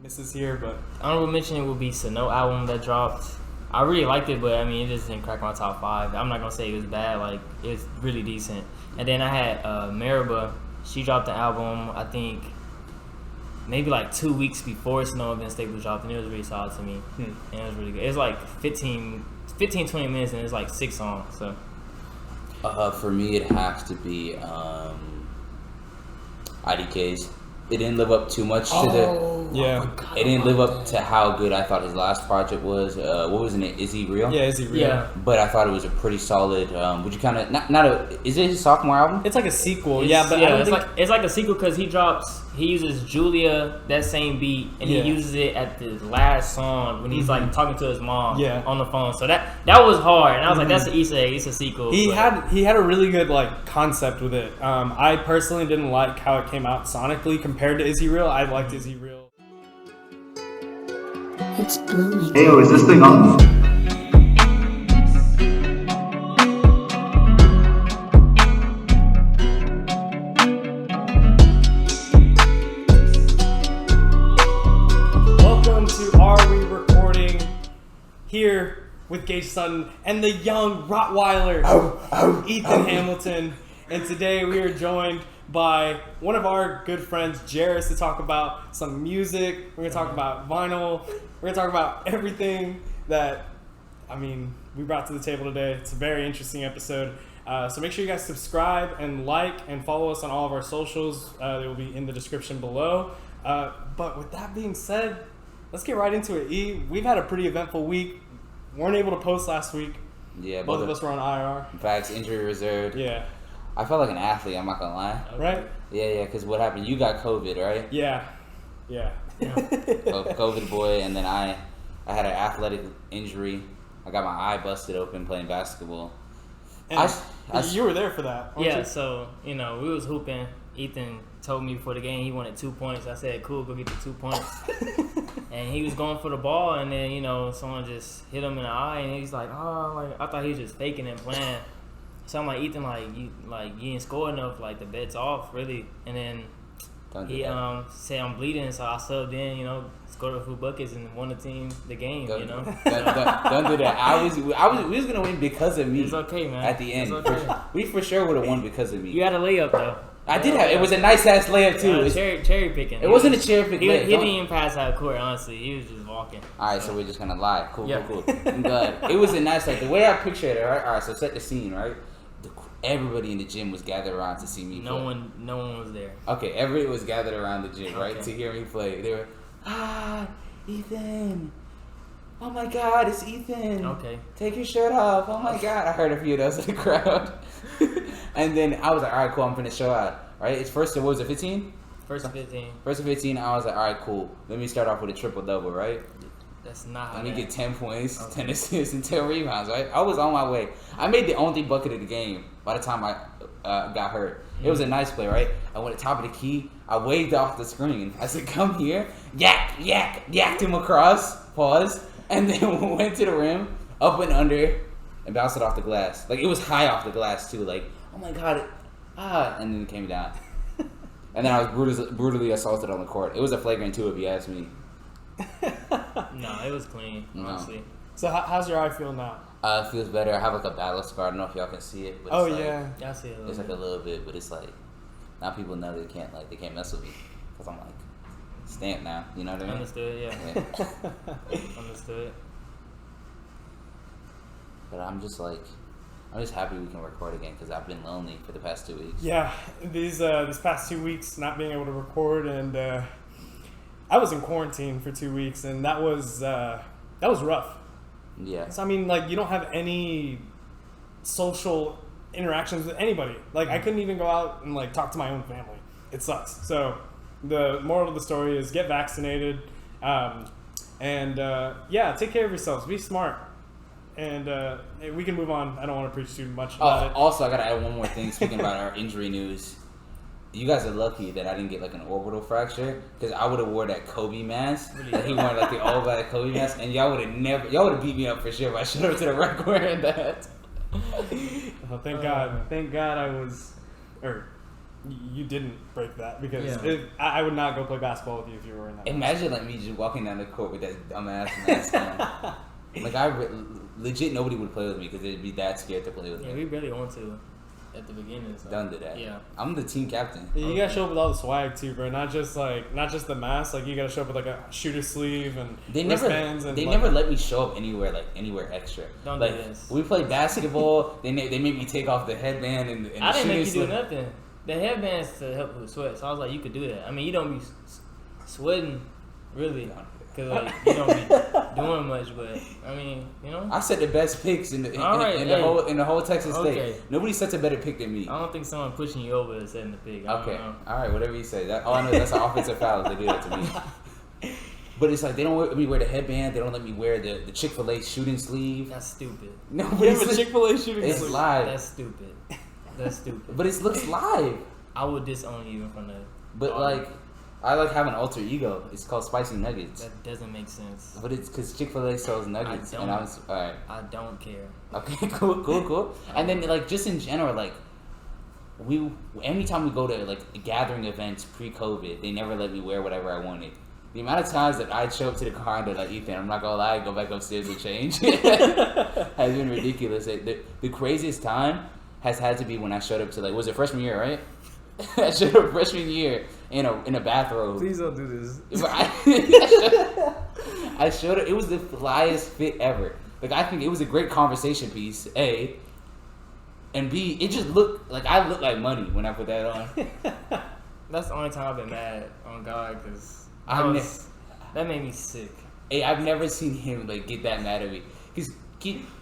misses here, but honorable mention would be Sano album that dropped. I really liked it, but I mean, it just didn't crack my top 5. I'm not gonna say it was bad. Like, it's really decent. And then I had Mariba. She dropped the album, I think, maybe like 2 weeks before Snow and Ben Staples dropped, and it was really solid to me. And it was really good. It was like 15, 20 minutes, and it's like 6 songs. So, for me, it has to be IDK's. It didn't live up too much to it didn't live up to how good I thought his last project was. What was it? Is He Real? Yeah, Is He Real? Yeah. But I thought it was a pretty solid. Would you kind of not a? Is it his sophomore album? It's like a sequel. It's like a sequel because he uses Julia, that same beat, and he uses it at the last song when he's like talking to his mom on the phone. So that was hard, and I was like, that's an Easter egg. It's a sequel. He had a really good like concept with it. I personally didn't like how it came out sonically compared to Is He Real. I liked Is He Real. It's blooming. Hey, is this thing on? Welcome to Are We Recording? Here with Gage Sutton and the young Rottweiler, Ethan Hamilton. And today we are joined by one of our good friends, Jarris, to talk about some music. We're going to talk about vinyl. We're going to talk about everything that, we brought to the table today. It's a very interesting episode. So make sure you guys subscribe and like and follow us on all of our socials. They will be in the description below. But with that being said, let's get right into it. E, we've had a pretty eventful week. Weren't able to post last week. Yeah, both of us were on IR. In fact, injury reserved. Yeah. I felt like an athlete, I'm not gonna lie. Okay. Right? Yeah, because what happened? You got COVID, right? Yeah. COVID boy, and then I had an athletic injury. I got my eye busted open playing basketball. And you were there for that, yeah, you? so, we was hooping. Ethan told me before the game he wanted 2 points. I said, cool, go get the 2 points. And he was going for the ball, and then, someone just hit him in the eye, and he's like, I thought he was just faking and playing. So I'm like, Ethan, you didn't score enough, the bet's off, really. And then he said I'm bleeding, so I subbed in, scored a few buckets and won the game, Don't do that. We was gonna win because of me. It's okay, man. At the end, it's okay. we for sure would have won because of me. You had a layup though. I did have. It was a nice ass layup too. Cherry picking. It wasn't a cherry pick. He didn't even pass out of court. Honestly, he was just walking. All right, so we're just gonna lie. Cool. I'm glad. It was a nice the way I pictured it. Right. All right. So set the scene. Right. Everybody in the gym was gathered around to see me play. No one was there. Okay, everybody was gathered around the gym, right, to hear me play. They were, Ethan. Oh my God, it's Ethan. Okay. Take your shirt off. Oh my God. I heard a few of those in the crowd. And then I was like, all right, cool, I'm finna show out. Right? It's what was it, 15? First and 15. First and 15, I was like, all right, cool. Let me start off with a triple-double, right? That's not how Let me get 10 points, 10 assists, and 10 rebounds, right? I was on my way. I made the only bucket of the game by the time I got hurt. It was a nice play, right? I went to the top of the key. I waved off the screen. I said, come here. Yacked him across. Pause. And then went to the rim, up and under, and bounced it off the glass. It was high off the glass, too. Oh, my God. And then it came down. And then I was brutally assaulted on the court. It was a flagrant 2 if you ask me. No, it was clean, honestly. So how's your eye feel now? It feels better. I have a battle scar. I don't know if y'all can see it. But yeah. I see it. It's a little bit, but it's now people know they can't mess with me because I'm stamped now. You know what I mean? Understood, yeah. Understood. But I'm just happy we can record again because I've been lonely for the past 2 weeks. Yeah, these past 2 weeks not being able to record, and I was in quarantine for 2 weeks, and that was rough. Yeah. So you don't have any social interactions with anybody. I couldn't even go out and talk to my own family. It sucks. So the moral of the story is get vaccinated, and take care of yourselves. Be smart. And we can move on. I don't want to preach too much about it. Also, I got to add one more thing. Speaking about our injury news, you guys are lucky that I didn't get an orbital fracture because I would have wore that Kobe mask. He wore the all black Kobe mask, and y'all would have beat me up for sure if I showed up to the rec wearing that. Thank God I was, you didn't break that because Yeah. I would not go play basketball with you if you were wearing that. Imagine like me just walking down the court with that dumbass mask on. Like legit nobody would play with me because they'd be that scared to play with Yeah, me. we barely want to at the beginning. So. Done to that. Yeah. I'm the team captain. Yeah, you gotta show up with all the swag too, bro. Not just the mask. Like you gotta show up with like a shooter sleeve and wristbands. They And never let me show up anywhere extra. Don't like do this. we played basketball. they made me take off the headband and the I didn't make you shooting do nothing. The headband's to help with sweat, so I was like, you could do that. I mean, you don't be sweating really, cause like you don't be doing much, but I mean, you know. I set the best picks in the whole Texas State. Nobody sets a better pick than me. I don't think someone pushing you over is setting the pick. Okay, all right, whatever you say. All I know is that's an offensive foul. They do that to me. But it's like they don't let me wear the headband. They don't let me wear the Chick-fil-A shooting sleeve. That's stupid. Nobody's a Chick-fil-A shooting It's sleeve. live. That's stupid. That's stupid. But it looks live. I would disown you in front of. But like, I like have an alter ego. It's called Spicy Nuggets. That doesn't make sense. But it's because Chick-fil-A sells nuggets, and I was alright. I don't care. Okay, cool. And then like just in general, like anytime we go to like gathering events pre-COVID, they never let me wear whatever I wanted. The amount of times that I'd show up to the car and they're like, Ethan, I'm not gonna lie, go back upstairs and change has been ridiculous. The craziest time has had to be when I showed up to like, was it freshman year, right? I showed up freshman year in a bathrobe. Please don't do this. I showed up. It was the flyest fit ever. Like I think it was a great conversation piece. A, and B, it just looked like I looked like money when I put that on. That's the only time I've been mad on God because that made me sick. Hey, I've never seen him like get that mad at me. Cause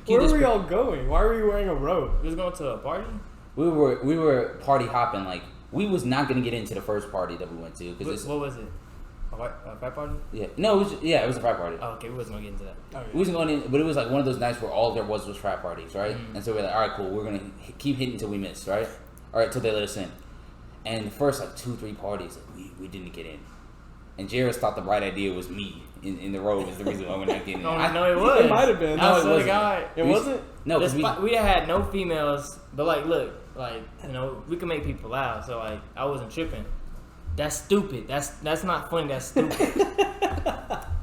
where were we all going? Why were you wearing a robe? We was going to a party. We were party hopping. Like we was not gonna get into the first party that we went to. What was it? A frat party? Yeah. No. It was a frat party. Oh, okay, we wasn't gonna get into that. Oh, yeah. We wasn't going in, but it was like one of those nights where all there was frat parties, right? Mm-hmm. And so we're like, all right, cool. We're gonna keep hitting until we miss, right? All right, till they let us in. And the first like 2-3 parties, like, we didn't get in. And Jarris thought the right idea was me in the robe is the reason why we're not getting in. No, it was. It might have been. No, I it swear to wasn't. God. It wasn't? No, because we had no females, but like, look, like, you know, we can make people laugh. So like, I wasn't tripping. That's stupid. That's not funny. That's stupid.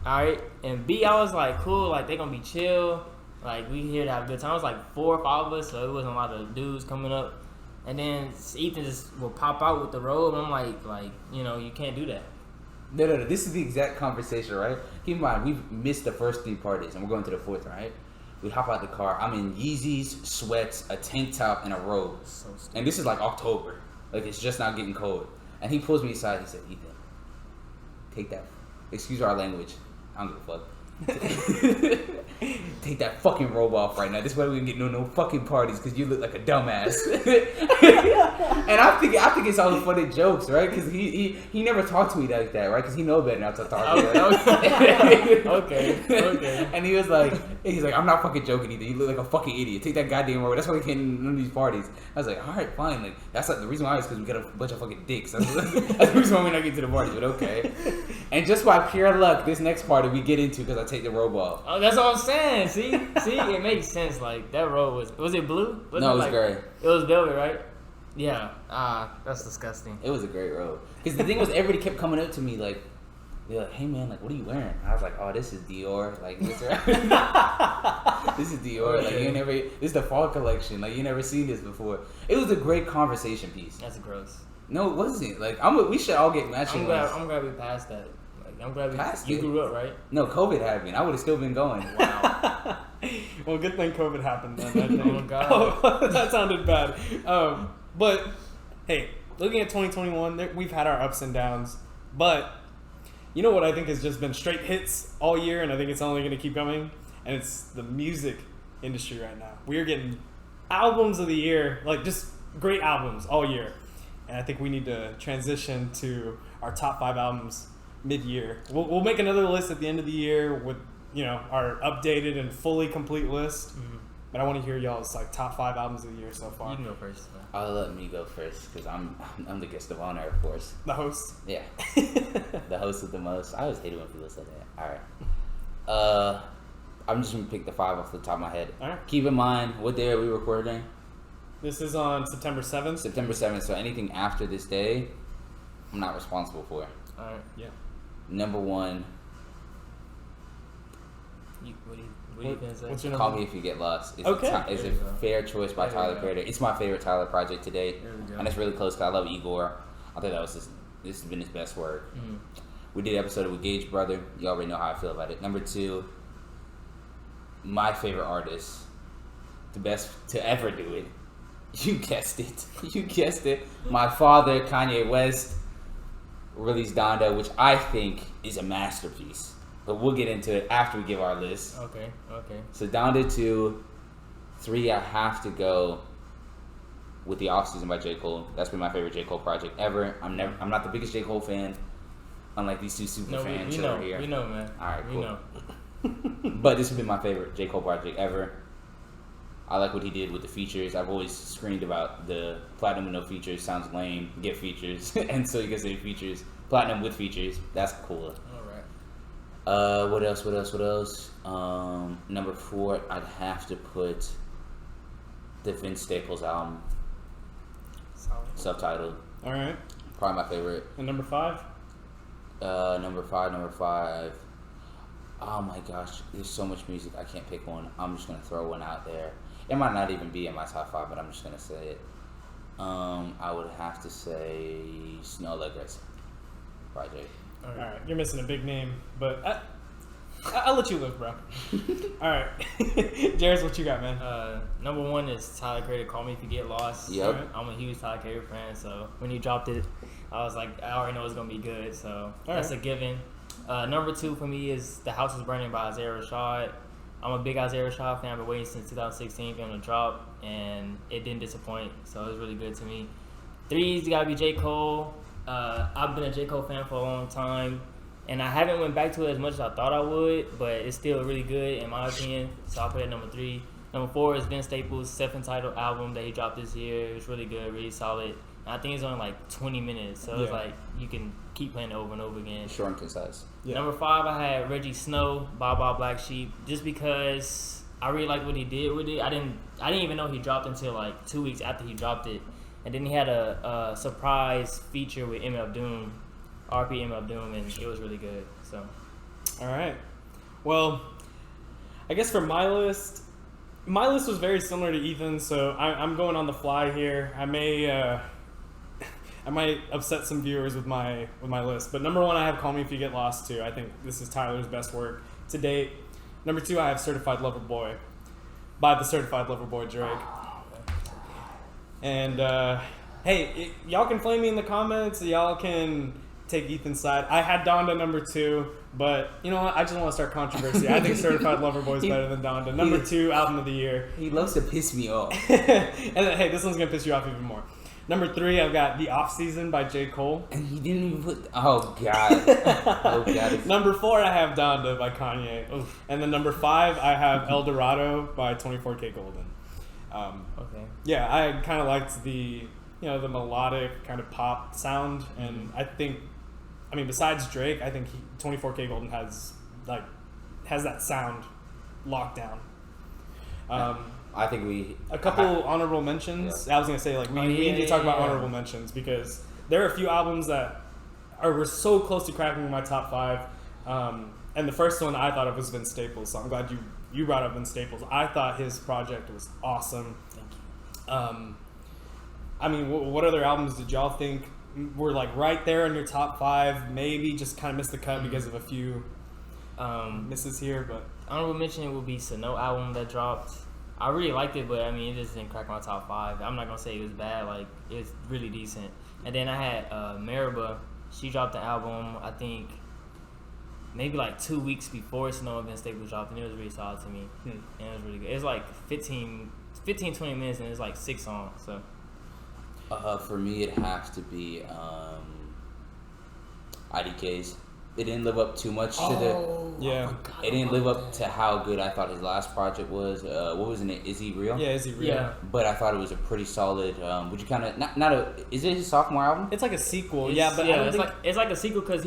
All right. And B, I was like, cool. Like they gonna be chill. Like we here to have a good time. It was like 4 or 5 of us, so it wasn't a lot of dudes coming up. And then Ethan just will pop out with the robe. And I'm like, you know, you can't do that. No. This is the exact conversation, right? Keep in mind, we've missed the first 3 parties, and we're going to the 4th, right? We hop out the car. I'm in Yeezys, sweats, a tank top, and a robe. So stupid. And this is like October. Like, it's just not getting cold. And he pulls me aside. He said, Ethan, take that. Excuse our language. I don't give a fuck. Take that fucking robe off right now. This way we can get no fucking parties because you look like a dumbass. And I think it's all funny jokes, right? Because he never talked to me like that, right? Because he knows better not to talk to me. Okay. And he's like, I'm not fucking joking either. You look like a fucking idiot. Take that goddamn robe. That's why we can't in none of these parties. I was like, all right, fine. Like that's like the reason why is because we got a bunch of fucking dicks. That's the reason why we're not getting to the parties. But okay. And just by pure luck, this next party we get into because I take the robe off. Oh, that's what I'm saying. See, it makes sense. Like that robe was it blue? No, it was gray. It was velvet, right? Yeah. That's disgusting. It was a great robe. Because the thing was, everybody kept coming up to me like, they're like, hey man, like what are you wearing? And I was like, oh, this is Dior. Like this, this is Dior. Like this is the fall collection. Like you never seen this before. It was a great conversation piece. That's gross. No, it wasn't. Like we should all get matching ones. I'm glad we passed that. Like I'm glad Passed you it? grew up, right? No, COVID happened. I would have still been going. Wow. Well, good thing COVID happened then. I think. Oh God. Oh, that sounded bad. But hey, looking at 2021, we've had our ups and downs. But you know what I think has just been straight hits all year, and I think it's only going to keep coming, and it's the music industry right now. We are getting albums of the year, like just great albums all year. And I think we need to transition to our top 5 albums mid-year. We'll make another list at the end of the year with, you know, our updated and fully complete list. Mm-hmm. But I want to hear y'all's like top 5 albums of the year so far. You can go first. I'll let me go first because I'm the guest of honor, of course. The host. Yeah, the host with the most. I always hate it when people say that. All right. I'm just gonna pick the 5 off the top of my head. All right. Keep in mind what day are we recording? This is on September 7th. September 7th. So anything after this day, I'm not responsible for. All right. Yeah. Number 1. What do you gonna say? What's your Call number? Me If You Get Lost. It's Okay. It's There a you go. fair choice by There you Tyler go. Perry. It's my favorite Tyler project to date. There we go. And it's really close because I love Igor. I think this has been his best work. Mm. We did an episode with Gage brother. You already know how I feel about it. Number 2, my favorite artist, the best to ever do it. You guessed it. You guessed it. My father, Kanye West, released Donda, which I think is a masterpiece. But we'll get into it after we give our list. Okay. So Donda 2, 3, I have to go with The Off-Season by J. Cole. That's been my favorite J. Cole project ever. I'm not the biggest J. Cole fan, unlike these two super No, fans we that know. are here. We know, man. All right, We cool. know. But this has been my favorite J. Cole project ever. I like what he did with the features. I've always screamed about the platinum with no features sounds lame. Get features, and so you can say features. Platinum with features. That's cool. All right. What else? Number 4, I'd have to put the Vince Staples album, Solid. subtitled. All right. Probably my favorite. And number 5? Number five. Oh my gosh, there's so much music. I can't pick one. I'm just gonna throw one out there. It might not even be in my top 5, but I'm just gonna say it. I would have to say Snow Allegra's project. All right. You're missing a big name, but I'll let you live, bro. All right. Jarris, what you got, man? Number 1 is Tyler Creator, Call Me If You Get Lost. Yep. Alright. I'm a huge Tyler Creator fan, so when he dropped it, I was like, I already know it's gonna be good. So that's a given. Number 2 for me is The House Is Burning by Isaiah Rashad. I'm a big Isaiah Rashad fan. I've been waiting since 2016 for him to drop, and it didn't disappoint. So it was really good to me. 3's gotta be J. Cole. I've been a J. Cole fan for a long time, and I haven't went back to it as much as I thought I would, but it's still really good in my opinion. So I'll put it at number 3. Number 4 is Vince Staples' self-entitled album that he dropped this year. It was really good, really solid. And I think it's only like 20 minutes, so it's like you can keep playing it over and over again. Short and concise. Yeah. Number 5, I had Reggie Snow, Baba Black Sheep, just because I really liked what he did with it. I didn't even know he dropped until like 2 weeks after he dropped it, and then he had a surprise feature with MF Doom, RP MF Doom, and it was really good. So, All right. Well, I guess for my list was very similar to Ethan's, so I'm going on the fly here. I might upset some viewers with my list, but number 1 I have Call Me If You Get Lost too. I think this is Tyler's best work to date. Number 2 I have Certified Lover Boy by the Certified Lover Boy Drake. And hey, y'all can flame me in the comments. Y'all can take Ethan's side. I had Donda number 2, but you know what? I just want to start controversy. I think Certified Lover Boy is better than Donda. Number 2 album of the year. He loves to piss me off. And then, hey, this one's gonna piss you off even more. Number 3, I've got The Off-Season by J. Cole. And he didn't even put. Oh god. Oh god. Number 4, I have Donda by Kanye. Oof. And then number 5, I have El Dorado by 24K Golden. okay. Yeah, I kind of liked the the melodic kind of pop sound, and I mean, besides Drake, I think 24K Golden has that sound locked down. I think A couple honorable mentions. Yeah. I was gonna say we need to talk about honorable mentions because there are a few albums that were so close to cracking my top 5. And the first one I thought of was Vince Staples, so I'm glad you brought up Vince Staples. I thought his project was awesome. Thank you. I mean, what other albums did y'all think were right there in your top 5? Maybe just kind of missed the cut because of a few misses here, but Honorable mention would be Sano album that dropped. I really liked it, but I mean, it just didn't crack my top 5. I'm not gonna say it was bad. It's really decent. And then I had Mariba. She dropped the album, I think, maybe 2 weeks before Snow and Vince Staples dropped, and it was really solid to me. And it was really good. It was 15, 20 minutes, and it's 6 songs. So for me, it has to be IDK's. It didn't live up too much to the. Yeah. It didn't live up to how good I thought his last project was. What was it? Is He Real? Yeah, is he real? Yeah. But I thought it was a pretty solid. Would you kind of not a? Is it his sophomore album? It's like a sequel. It's, yeah, but I don't it's think... like a sequel because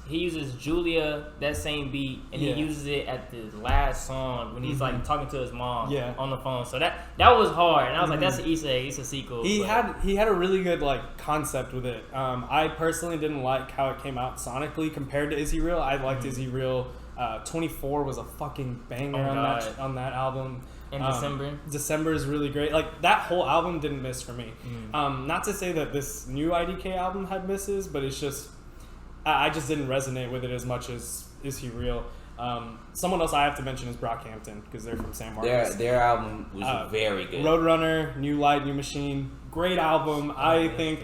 he uses Julia, that same beat, and Yeah. he uses it at the last song when he's like talking to his mom on the phone. So that was hard, and I was like, that's an Easter egg. It's a sequel. He had a really good like concept with it. I personally didn't like how it came out sonically compared to Is He Real. I liked Is He Real. 24 was a fucking banger on that album. In December. December is really great. Like that whole album didn't miss for me. Not to say that this new IDK album had misses, but it's just I just didn't resonate with it as much as Is He Real. Someone else I have to mention is Brockhampton because they're from San Marcos. Their album was very good. Roadrunner, New Light, New Machine, great album. I think.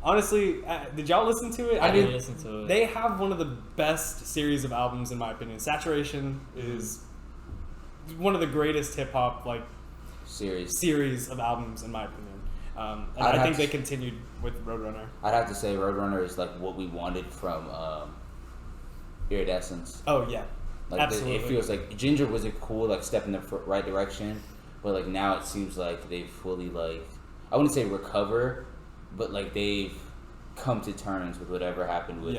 Honestly, did y'all listen to it? I didn't listen to it. They have one of the best series of albums in my opinion. Saturation is one of the greatest hip hop like series of albums in my opinion. And I think they continued with Roadrunner. I'd have to say Roadrunner is like what we wanted from Iridescence. Oh yeah, like absolutely. It feels like Ginger was a cool like step in the right direction, but like now it seems like they fully like I wouldn't say recover, but like they've come to terms with whatever happened with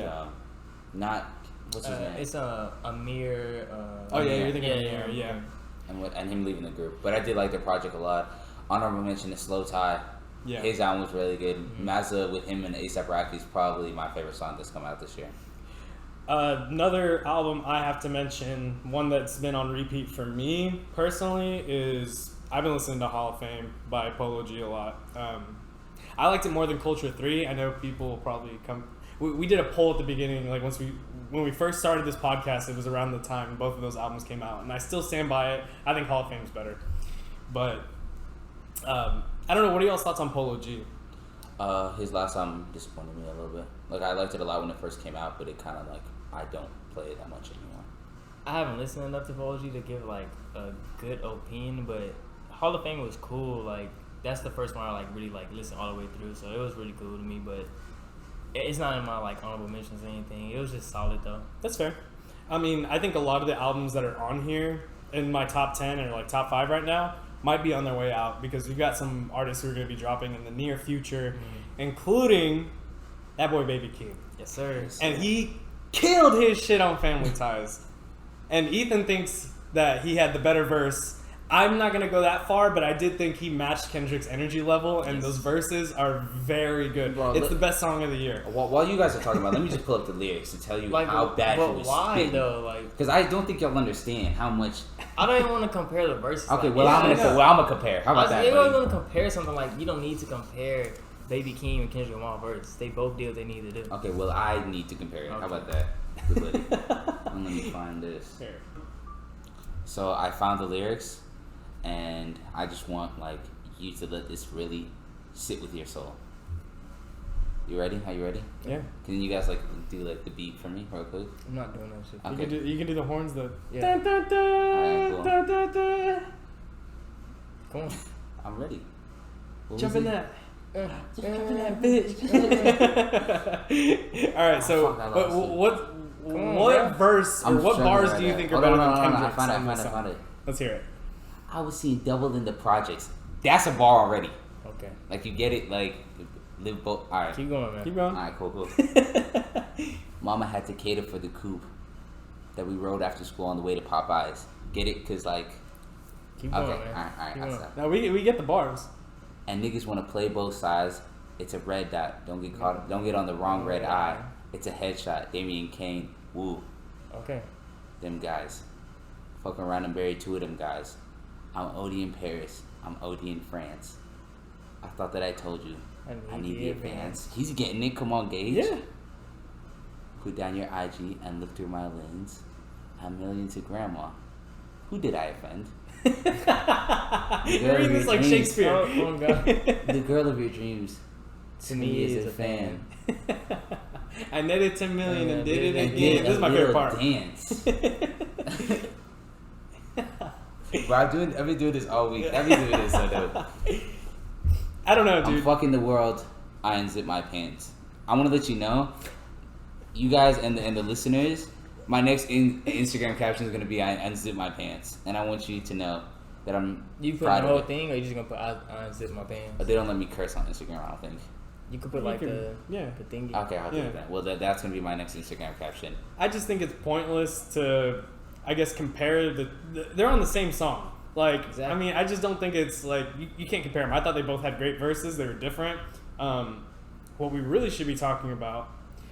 not what's his name? It's Amir. You're thinking of Amir, yeah. And him leaving the group, but I did like their project a lot. Honorable mention is Slow Tie. Yeah. His album was really good. Mazza with him and A$AP Rocky is probably my favorite song that's come out this year. Another album I have to mention, one that's been on repeat for me personally, is I've been listening to Hall of Fame by Polo G a lot. I liked it more than Culture 3. I know people will probably come... We did a poll at the beginning, like when we first started this podcast, it was around the time both of those albums came out, and I still stand by it. I think Hall of Fame's better. But, I don't know, what are y'all's thoughts on Polo G? His last album disappointed me a little bit. Like, I liked it a lot when it first came out, but it kind of, like, I don't play it that much anymore. I haven't listened enough to Polo G to give, like, a good opinion, but Hall of Fame was cool. Like, that's the first one I, like, really, like, listened all the way through, so it was really cool to me, but it's not in my, like, honorable mentions or anything. It was just solid, though. That's fair. I mean, I think a lot of the albums that are on here in my top 10 or, like, top 5 right now might be on their way out because we've got some artists who are going to be dropping in the near future, including that boy Baby Keem. Yes, sir. And he killed his shit on Family Ties. And Ethan thinks that he had the better verse. I'm not going to go that far, but I did think he matched Kendrick's energy level, and those verses are very good. Bro, it's the best song of the year. While you guys are talking about it, let me just pull up the lyrics to tell you like, how bad he was why, spitting. though? Like, because I don't think y'all understand how much... I don't even want to compare the verses. Okay, like, well, I'm gonna compare. How about that, You buddy? don't want to compare something like... You don't need to compare Baby Keem and Kendrick Lamar verse. They both did what they need to do. Okay, well, I need to compare it. Okay. How about that? Good buddy. Let me find this. Here. So I found the lyrics, and I just want like you to let this really sit with your soul. You ready? Are you ready? Yeah. Can you guys like do like the beat for me real quick? I'm not doing that shit. Okay. You can do the horns, the... Yeah. Dun, dun, dun, Alright, cool. dun, dun, dun. Come on. I'm ready. What Jump was in it? that. Jump in that bitch. All right, so fuck, I lost it. what verse or I'm what struggling bars right do you now. think are Oh, better no, than no, no, no, Kendrick's? I found it. Let's hear it. I was seeing double in the projects. That's a bar already. Okay. Like you get it. Like live both. All right. Keep going, man. Keep going. All right. Cool. Mama had to cater for the coupe that we rode after school on the way to Popeyes. Get it? Cause like. Keep Okay. going, man. All right. Keep I'll going. stop. Now we get the bars. And niggas want to play both sides. It's a red dot. Don't get caught. Don't get on the wrong red eye. It's a headshot. Damian Kane. Woo. Okay. Them guys. Fuck around and bury two of them guys. I'm OD in Paris. I'm OD in France. I thought that I told you. I need the advance. He's getting it. Come on, Gage. Yeah. Put down your IG and look through my lens. I'm million to grandma. Who did I offend? You're reading this like Shakespeare. Oh God. The girl of your dreams. To me is a fan. I netted 10 million and did it And again. did This is my a favorite little part. dance. Bro, I've been doing this all week. I've been doing this so dope. I don't know, I'm dude. fucking the world. I unzip my pants. I want to let you know, you guys and the listeners, My next Instagram caption is gonna be I unzip my pants, and I want you to know that I'm. You put proud the of whole it. thing, or you just gonna put I unzip my pants? But they don't let me curse on Instagram. I don't think. You could put like the thingy. Okay, I'll do that. Well, that's gonna be my next Instagram caption. I just think it's pointless to, I guess, compare they're on the same song. Like, Exactly. I mean, I just don't think it's like you can't compare them. I thought they both had great verses. They were different. What we really should be talking about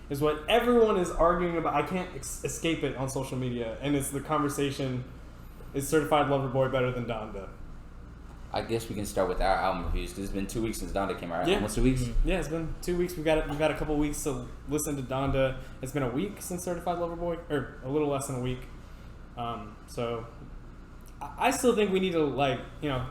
is what everyone is arguing about. I can't escape it on social media, and it's the conversation: is Certified Lover Boy better than Donda? I guess we can start with our album reviews because it's been 2 weeks since Donda came out. Yeah. Almost 2 weeks. Yeah, it's been 2 weeks. We've got a couple weeks to listen to Donda. It's been a week since Certified Lover Boy, or a little less than a week. So I still think we need to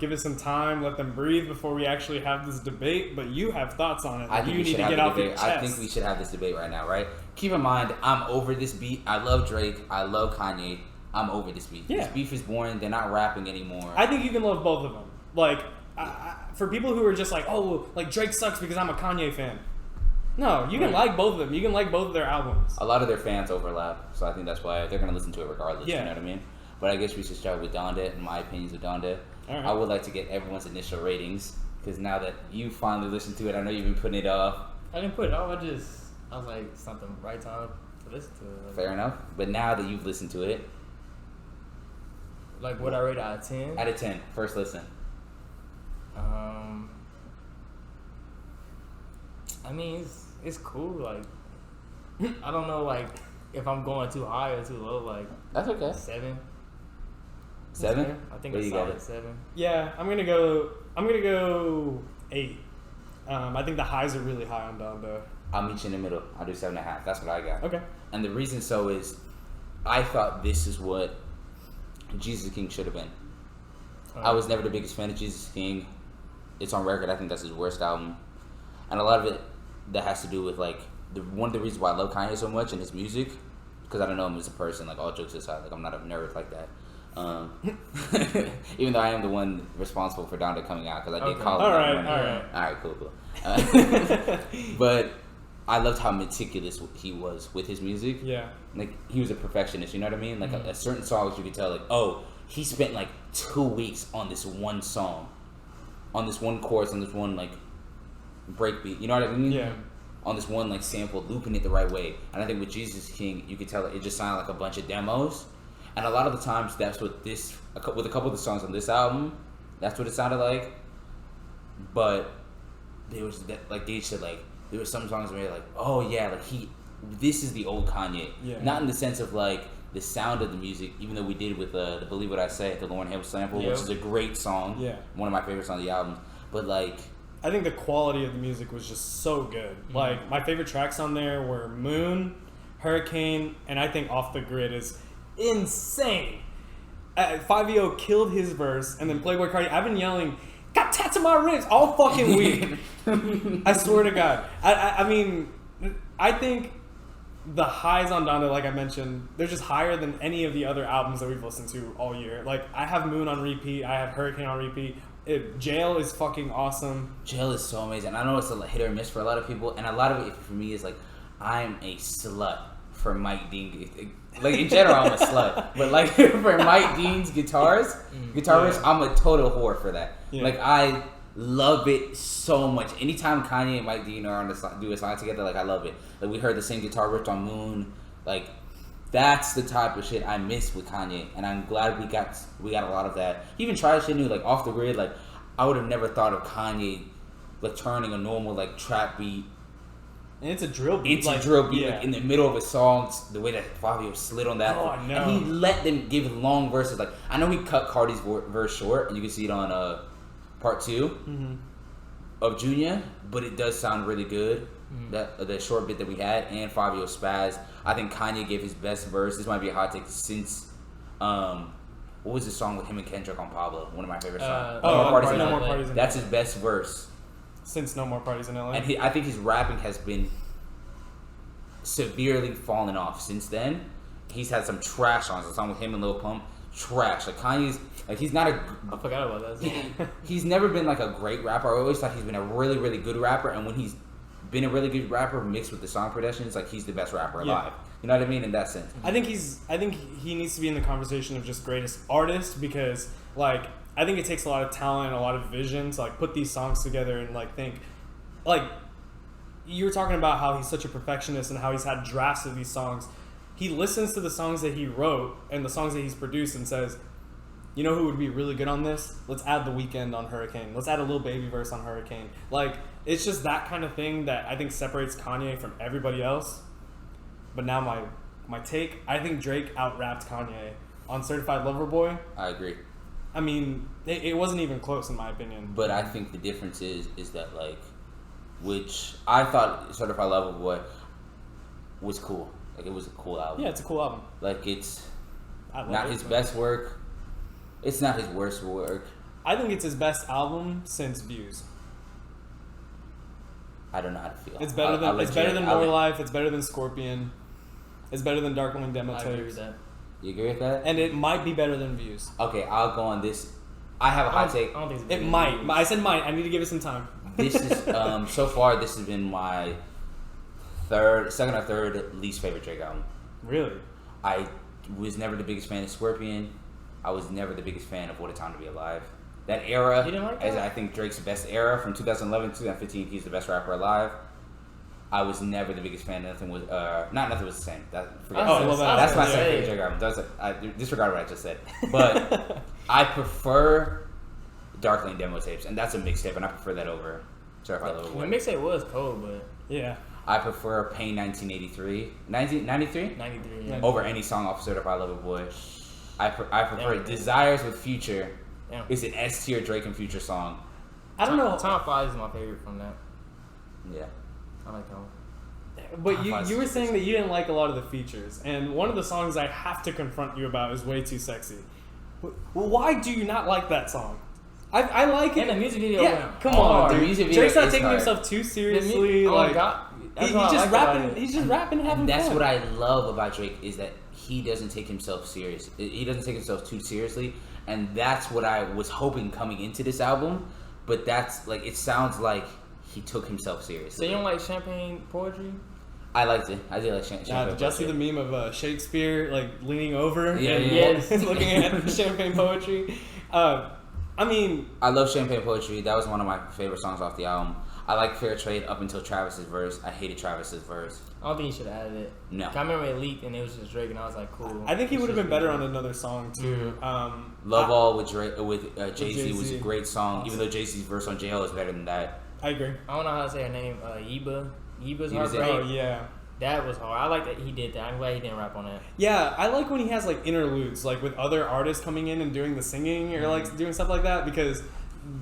give it some time, let them breathe before we actually have this debate. But you have thoughts on it. I think you we need should to have get the off your debate. chest. I think we should have this debate right now, right? Keep in mind, I'm over this beat. I love Drake. I love Kanye. I'm over this beat. Yeah. This beef is boring. They're not rapping anymore. I think you can love both of them. Like, for people who are just like, oh, like Drake sucks because I'm a Kanye fan. No, you can like both of them. You can like both of their albums. A lot of their fans overlap, so I think that's why they're going to listen to it regardless. Yeah. You know what I mean? But I guess we should start with Donda and my opinions of Donda. All right. I would like to get everyone's initial ratings because now that you finally listened to it, I know you've been putting it off. I didn't put it off. I was like, something right time to listen to it. Fair enough. But now that you've listened to it, Like, what I rate out of 10? out of 10, first listen. I mean, it's cool. Like, I don't know, like, if I'm going too high or too low. Like, That's okay. 7. 7? I think Where it's you got solid it? 7. Yeah, I'm gonna go 8. I think the highs are really high on Donda. I'll meet you in the middle. I'll do 7.5. That's what I got. Okay. And the reason so is I thought this is what Jesus King should have been. I was never the biggest fan of Jesus King. It's on record. I think that's his worst album. And a lot of it that has to do with, like, one of the reasons why I love Kanye so much and his music, because I don't know him as a person, like, all jokes aside. Like, I'm not a nerd like that. Even though I am the one responsible for Donda coming out, because I did call him. All right, cool. But I loved how meticulous he was with his music. Yeah. Like, he was a perfectionist, you know what I mean? Like, a certain songs you could tell, like, oh, he spent, like, 2 weeks on this one song, on this one chorus, on this one, like, breakbeat, you know what I mean? Yeah. On this one, like, sample, looping it the right way. And I think with Jesus King, you could tell it just sounded like a bunch of demos. And a lot of the times, that's what with a couple of the songs on this album, that's what it sounded like. But there was, like Gage said, like, there were some songs where you're like, oh yeah, like this is the old Kanye. Yeah. Not in the sense of, like, the sound of the music, even though we did with the Believe What I Say, the Lauryn Hill sample, which is a great song. Yeah. One of my favorites on the album. But, like, I think the quality of the music was just so good. Like, my favorite tracks on there were Moon, Hurricane, and I think Off the Grid is insane. 5EO killed his verse, and then Playboy Cardi, I've been yelling, got tats on my ribs all fucking week. I swear to God. I mean, I think the highs on Donda, like I mentioned, they're just higher than any of the other albums that we've listened to all year. Like, I have Moon on repeat, I have Hurricane on repeat. Jail is fucking awesome. Jail is so amazing. I know it's a hit or miss for a lot of people, and a lot of it for me is like, I'm a slut for Mike Dean. Like, in general, I'm a slut, but like for Mike Dean's guitar riffs, I'm a total whore for that. Yeah. Like, I love it so much. Anytime Kanye and Mike Dean are on do a song together, like, I love it. Like, we heard the same guitar riff on Moon. Like, that's the type of shit I miss with Kanye, and I'm glad we got a lot of that. He even tried shit new, like Off the Grid. Like, I would have never thought of Kanye, like, turning a normal, like, trap beat And it's a drill beat. into a drill beat, like, in the middle of a song. The way that Fabio slid on that, Oh, I know. and he let them give long verses. Like, I know he cut Cardi's verse short, and you can see it on part 2 of Junior, but it does sound really good. That short bit that we had, and Fabio spaz. I think Kanye gave his best verse. This might be a hot take since what was the song with him and Kendrick on Pablo? One of my favorite songs. No More LA. Parties in That's LA. his best verse. Since No More Parties in LA. And I think his rapping has been severely fallen off since then. He's had some trash songs. A song with him and Lil Pump, trash. Like, Kanye's, like, he's not I forgot about that song. he's never been like a great rapper. I always thought he's been a really, really good rapper. And when he's been a really good rapper mixed with the song production, it's like he's the best rapper alive. You know what I mean? In that sense. I think he needs to be in the conversation of just greatest artist because like I think it takes a lot of talent, a lot of vision to like put these songs together and like think like you were talking about how he's such a perfectionist and how he's had drafts of these songs. He listens to the songs that he wrote and the songs that he's produced and says, you know who would be really good on this? Let's add The Weeknd on Hurricane. Let's add a Lil Baby verse on Hurricane. Like, it's just that kind of thing that I think separates Kanye from everybody else. But now my take, I think Drake out-rapped Kanye on Certified Lover Boy. I agree. I mean, it wasn't even close in my opinion. But I think the difference is that, like, which I thought Certified Lover Boy was cool. Like, it was a cool album. Yeah, it's a cool album. Like, it's not not his best work. It's not his worst work. I think it's his best album since Views. I don't know how to feel. It's better than More Life. It's better than Scorpion. It's better than Darkling Demo I Tapes. agree with that. You agree with that? And it might be better than Views. Okay, I'll go on this. I have a hot take. I don't think it's It better than might. Views. I said might. I need to give it some time. This is so far. This has been my second or third least favorite Drake album. Really? I was never the biggest fan of Scorpion. I was never the biggest fan of What a Time to Be Alive. That era, You didn't like as that? I think Drake's best era from 2011 to 2015. He's the best rapper alive. I was never the biggest fan. Nothing was the same. Forget Oh, I love that. That's my Yeah. second favorite Drake album. I disregard what I just said. But I prefer Darkling Demo Tapes, and that's a mixtape, and I prefer that over Certified Lover The Boy. mixtape was cold, but Yeah. I prefer Pain 1983, 1993 93. Yeah. over any song off Certified Lover Boy. I prefer Yeah. Desires with Future. Yeah. It's an S tier Drake and Future song. I don't know. Top 5 is my favorite from that. Yeah. I like that one. But Top you 5 were is saying that you didn't like a lot of the features, and one of the songs I have to confront you about is Way Too Sexy. Why do you not like that song? I like it. And the music video. Yeah, went come hard. on, the dude. music video Drake's not is taking hard. himself too The seriously. oh like, God. That's he's what I just like about rapping. it. He's just rapping, having That's fun. what I love about Drake is that he doesn't take himself serious. He doesn't take himself too seriously, and that's what I was hoping coming into this album. But that's like it sounds like he took himself So seriously. you don't like champagne poetry? I liked it. I did like Champagne. Did y'all see the meme of Shakespeare like leaning over Yeah, and yes. looking at champagne poetry? I mean, I love Champagne Poetry. That was one of my favorite songs off the album. I like Fair Trade up until Travis's verse. I hated Travis's verse. I don't think you should have added it. No. I remember it leaked and it was just Drake, and I was like, cool. I think he It's would have just been better Drake. on another song too. Love All with Drake with Jay-Z was a Jay-Z. great song, Awesome. even though Jay-Z's verse on JL is better than that. I agree. I don't know how to say her name. Yiba's Yiba's Heartbreak. Oh yeah. That was hard. I like that he did that. I'm glad he didn't rap on that. Yeah, I like when he has like interludes, like with other artists coming in and doing the singing or like doing stuff like that. Because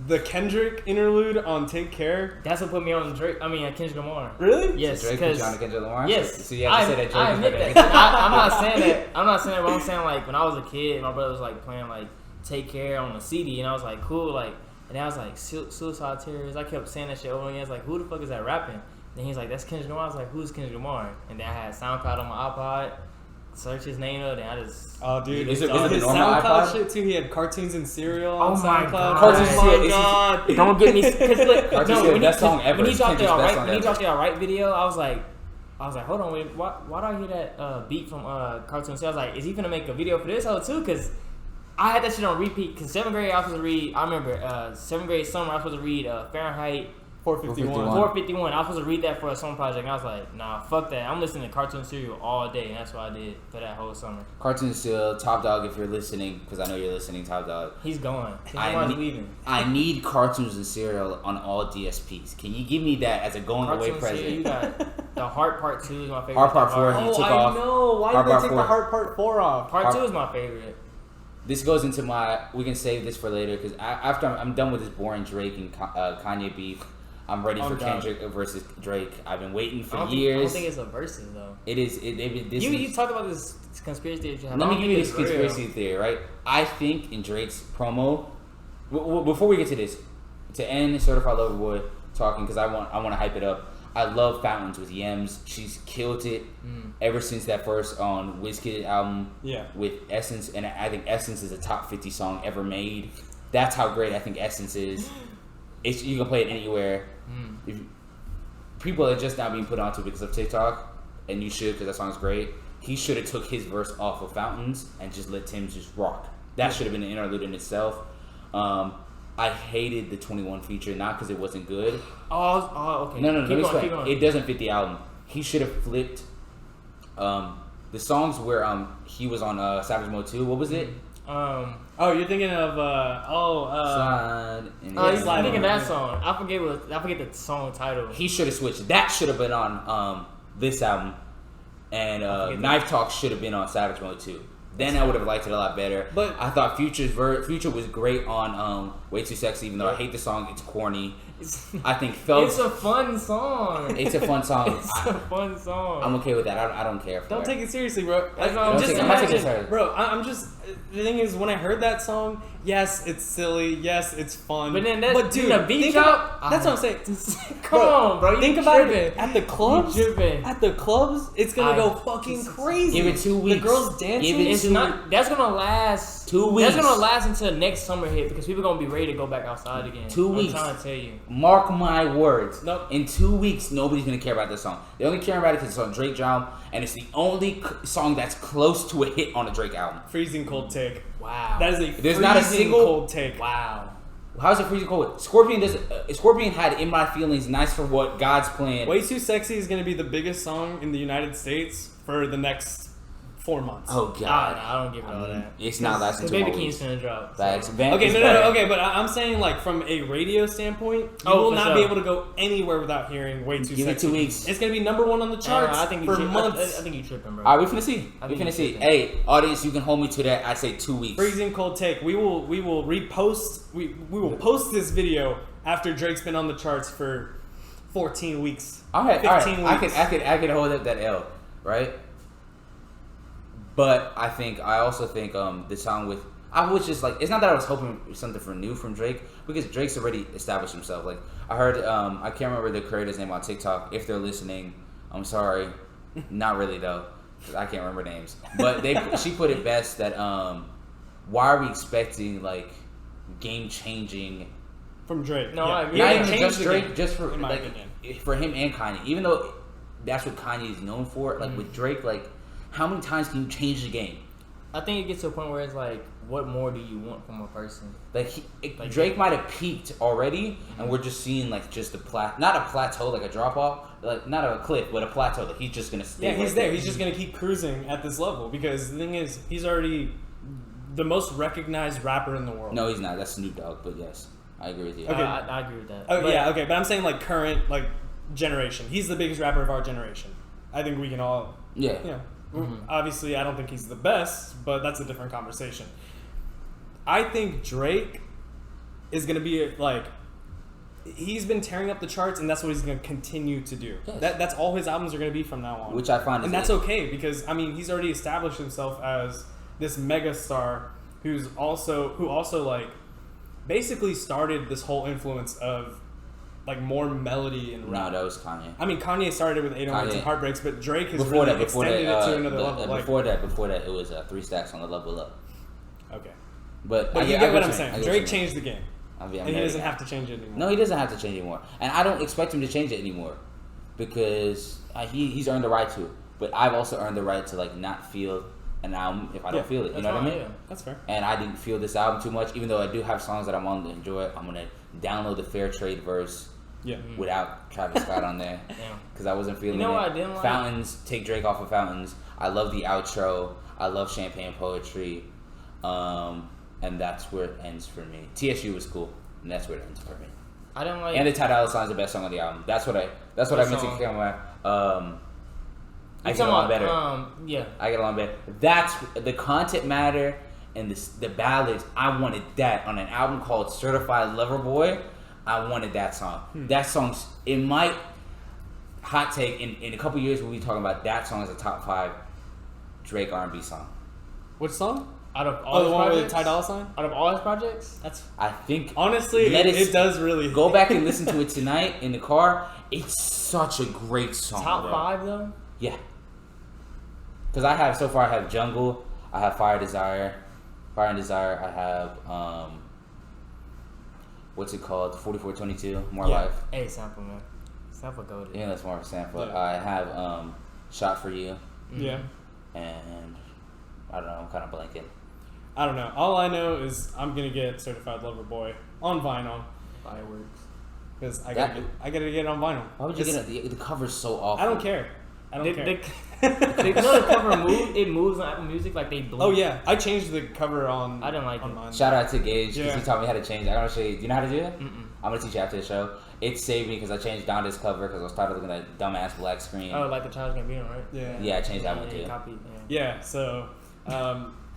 the Kendrick interlude on Take Care, That's what put me on Drake. I mean, Kendrick Lamar. really? Yes, So Drake put because you on to Kendrick Lamar? yes, So you have to say that Drake I is admit better. that. I'm not saying that. I'm not saying that. But I'm saying like when I was a kid, my brother was like playing like Take Care on the CD, and I was like, cool, like, and then I was like, Suicide Tears. I kept saying that shit over again. I was like, who the fuck is that rapping? Then he's like, that's Kendrick Lamar. I was like, who's Kendrick Lamar? And then I had SoundCloud on my iPod. Search his name up, and I just. Oh, dude, Is it his the normal SoundCloud iPod? shit too. He had cartoons and cereal Oh on my SoundCloud. God. Cartoons and oh Cereal my is- god! Don't get me. Cause Cartoon no, Cereal, when best song ever. When he It's dropped the Kendrick's best song Alright, when he ever. dropped the Alright video, I was like, hold on, wait, why do I hear that beat from Cartoon Cereal? I was like, is he gonna make a video for this hoe too? Cause I had that shit on repeat. Cause 7th grade I was supposed to read. I remember 7th grade summer I was supposed to read Fahrenheit 451. 451. I was supposed to read that for a song project, and I was like, nah, fuck that. I'm listening to Cartoon Cereal all day, and that's what I did for that whole summer. Cartoon Cereal, Top Dog, if you're listening, because I know you're listening, Top Dog. He's gone. I Lamar's need- leaving. I need Cartoons and Cereal on all DSPs. Can you give me that as a going away Cartoon Cereal, you present? got the Heart Part 2 is my favorite. Heart Part 4, he Oh, took I off. know. Why Heart did they Part take 4. the Heart Part 4 off? Part Heart- 2 is my favorite. This goes into my. We can save this for later because after I'm done with this boring Drake and Kanye beef, I'm ready Oh, for God. Kendrick versus Drake. I've been waiting I for don't years. think it's a versus though. It is. This You is, talked about this conspiracy theory. You have. Let I me don't give you think this it's real. conspiracy theory, right? I think in Drake's promo, before we get to this, to end Certified Lover Boy talking, because I want to hype it up. I love Fountains with Yems. She's killed it ever since that first on Wizkid album Yeah. with Essence, and I think Essence is a top 50 song ever made. That's how great I think Essence is. You can play it anywhere. If, people are just now being put onto it because of TikTok, and you should because that song's great. he should have took his verse off of Fountains and just let Tim just rock. That should have been an interlude in itself. I hated the 21 feature, not because it wasn't good. Oh, okay. No, let me explain. Keep going. It doesn't fit the album. He should have flipped the songs where he was on Savage Mode 2. What was it? You're thinking of Slide. He's thinking that song. I forget the song title. He should have switched. That should have been on this album, and Knife Talk should have been on Savage Mode 2. Then I would have liked it a lot better. But I thought Future was great on Way Too Sexy, even though I hate the song. It's corny. I think It's a fun song. It's a fun song. It's a fun song. I'm okay with that. I don't care for don't it. take it seriously, bro. That's what I'm just taking it seriously. Bro, I'm just. The thing is, when I heard that song, yes, it's silly. Yes, it's fun. But then dude, the beat think drop. about, that's what I'm saying. Come on, bro. Think about it. At the clubs, You tripping. at the clubs, it's gonna go fucking crazy. Give it 2 weeks. The girls dancing. Give it It's not. That's gonna last 2 weeks. That's gonna last until next summer hit because people gonna be ready to go back outside again. 2 weeks. I'm trying to tell you. Mark my words. Nope. In 2 weeks, nobody's gonna care about this song. They only care about it because it's on Drake album, and it's the only song that's close to a hit on a Drake album. Freezing cold take. Wow. That is a There's not a freezing single- cold take. Wow. How's it freezing cold? Scorpion had In My Feelings, Nice for What, God's Plan. Way Too Sexy is gonna be the biggest song in the United States for the next 4 months. Oh God, I don't give it all that. it's not lasting Because 2 Baby more King's weeks. finna drop. so. Facts. Okay, no, okay, but I'm saying like from a radio standpoint, you will for not sure. be able to go anywhere without hearing Way Too Give it Sexy. 2 weeks. It's gonna be #1 on the charts I think you for tri- months. I think you tripping, bro. All right, we finna see. I We think finna see. you Hey, audience, you can hold me to that. I say 2 weeks. Freezing cold take. We will repost. We will post this video after Drake's been on the charts for 14 weeks. All right, 15 I weeks. could hold up that L, right? But I also think the song with I was just like, it's not that I was hoping for something for new from Drake, because Drake's already established himself. Like I heard I can't remember the creator's name on TikTok. If they're listening, I'm sorry. Not really though, because I can't remember names. But she put it best that why are we expecting like game changing From Drake. No, I agree. He not already even changed just the Drake, game, just for in my like opinion. for him and Kanye. Even though that's what Kanye is known for, like with Drake, like how many times can you change the game? I think it gets to a point where it's like, what more do you want from a person? Like, Like Drake might have peaked already, and we're just seeing like just not a plateau, like a drop off, like not a cliff, but a plateau. Like he's just gonna stay. Yeah, he's right there. He's just gonna keep cruising at this level because the thing is, he's already the most recognized rapper in the world. No, he's not. That's Snoop Dogg. But yes, I agree with you. Okay. I agree with that. Oh But- yeah, okay, but I'm saying like current like generation. He's the biggest rapper of our generation. I think we can all. Yeah. You know, obviously, I don't think he's the best, but that's a different conversation. I think Drake is gonna be like. He's been tearing up the charts, and that's what he's going to continue to do. Yes. That's all his albums are going to be from now on. Which I find, and that's okay because I mean he's already established himself as this mega star who also like basically started this whole influence of like more melody and rap. No, that was Kanye. I mean Kanye started with 808s and Heartbreaks, but Drake has really extended it to another level. Before that, it was 3 Stacks on the Level Up. Okay, But you get what I'm saying. Drake changed the game, and and he doesn't have to change it anymore. No, he doesn't have to change anymore, and I don't expect him to change it anymore because he's earned the right to. But I've also earned the right to like not feel an album if I don't feel it. You know what I mean? Yeah. That's fair. And I didn't feel this album too much, even though I do have songs that I want to enjoy. I'm gonna download the Fair Trade verse without Travis Scott on there because I wasn't feeling it. You know what I didn't like? Fountains, take Drake off of Fountains. I love the outro. I love Champagne Poetry, and that's where it ends for me. TSU was cool, and that's where it ends for me. I didn't like. And the Ty Dolla Sign's the best song on the album. That's what I meant to cameraman. I get along better. I get along better. That's the content matter and the ballads. I wanted that on an album called Certified Lover Boy. I wanted that song. That song's it might hot take in a couple years we'll be talking about that song as a top 5 Drake R&B song. Which song? Out of all the his one with projects, Ty Dolla Sign? out of all his projects, I think Honestly, it does really go back and listen to it tonight in the car. It's such a great song. top bro. 5 though. Yeah. Because I have Jungle, I have Fire and Desire, I have what's it called? 4422, More Life. Hey, sample man, sample goated. Yeah, that's more of a sample. Yeah. I have Shot for You, Yeah. and I don't know. I'm kind of blanking. I don't know. All I know is I'm gonna get Certified Lover Boy on vinyl Fireworks. because I gotta get it on vinyl. Why would you get it? The cover's so awful. I don't care. I don't care. You know the cover it moves on Apple Music like they blink. Oh yeah, I changed the cover on. I didn't like on it. mine. Shout out to Gage because Yeah. he taught me how to change. I'm gonna show you. Do you know how to do it? Mm-mm. I'm gonna teach you after the show. It saved me because I changed Donda's cover because I was tired of looking at that dumbass black screen. Oh, like the Child's Gambino, right? Yeah. I changed that one too. Copy, Yeah. So,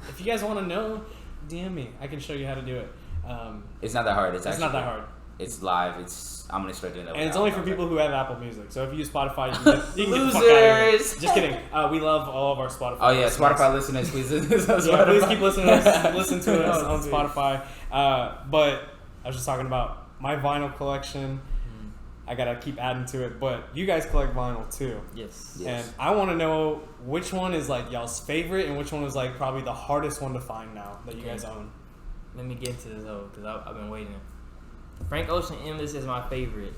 if you guys want to know, DM me. I can show you how to do it. It's not that hard. It's not that hard. It's live. I'm gonna start doing that. And it's only for people who have Apple Music. So if you use Spotify, you can get the fuck out of Losers! here. Just kidding. We love all of our Spotify. Oh yeah, listeners. Spotify listeners, please listen to us. Yeah, please keep listening listen to us on Oh, Spotify. But I was just talking about my vinyl collection. I gotta keep adding to it. But you guys collect vinyl too. Yes. Yes. And I want to know which one is like y'all's favorite and which one is like probably the hardest one to find now that you guys own. Let me get to this though, because I've been waiting. Frank Ocean Endless is my favorite.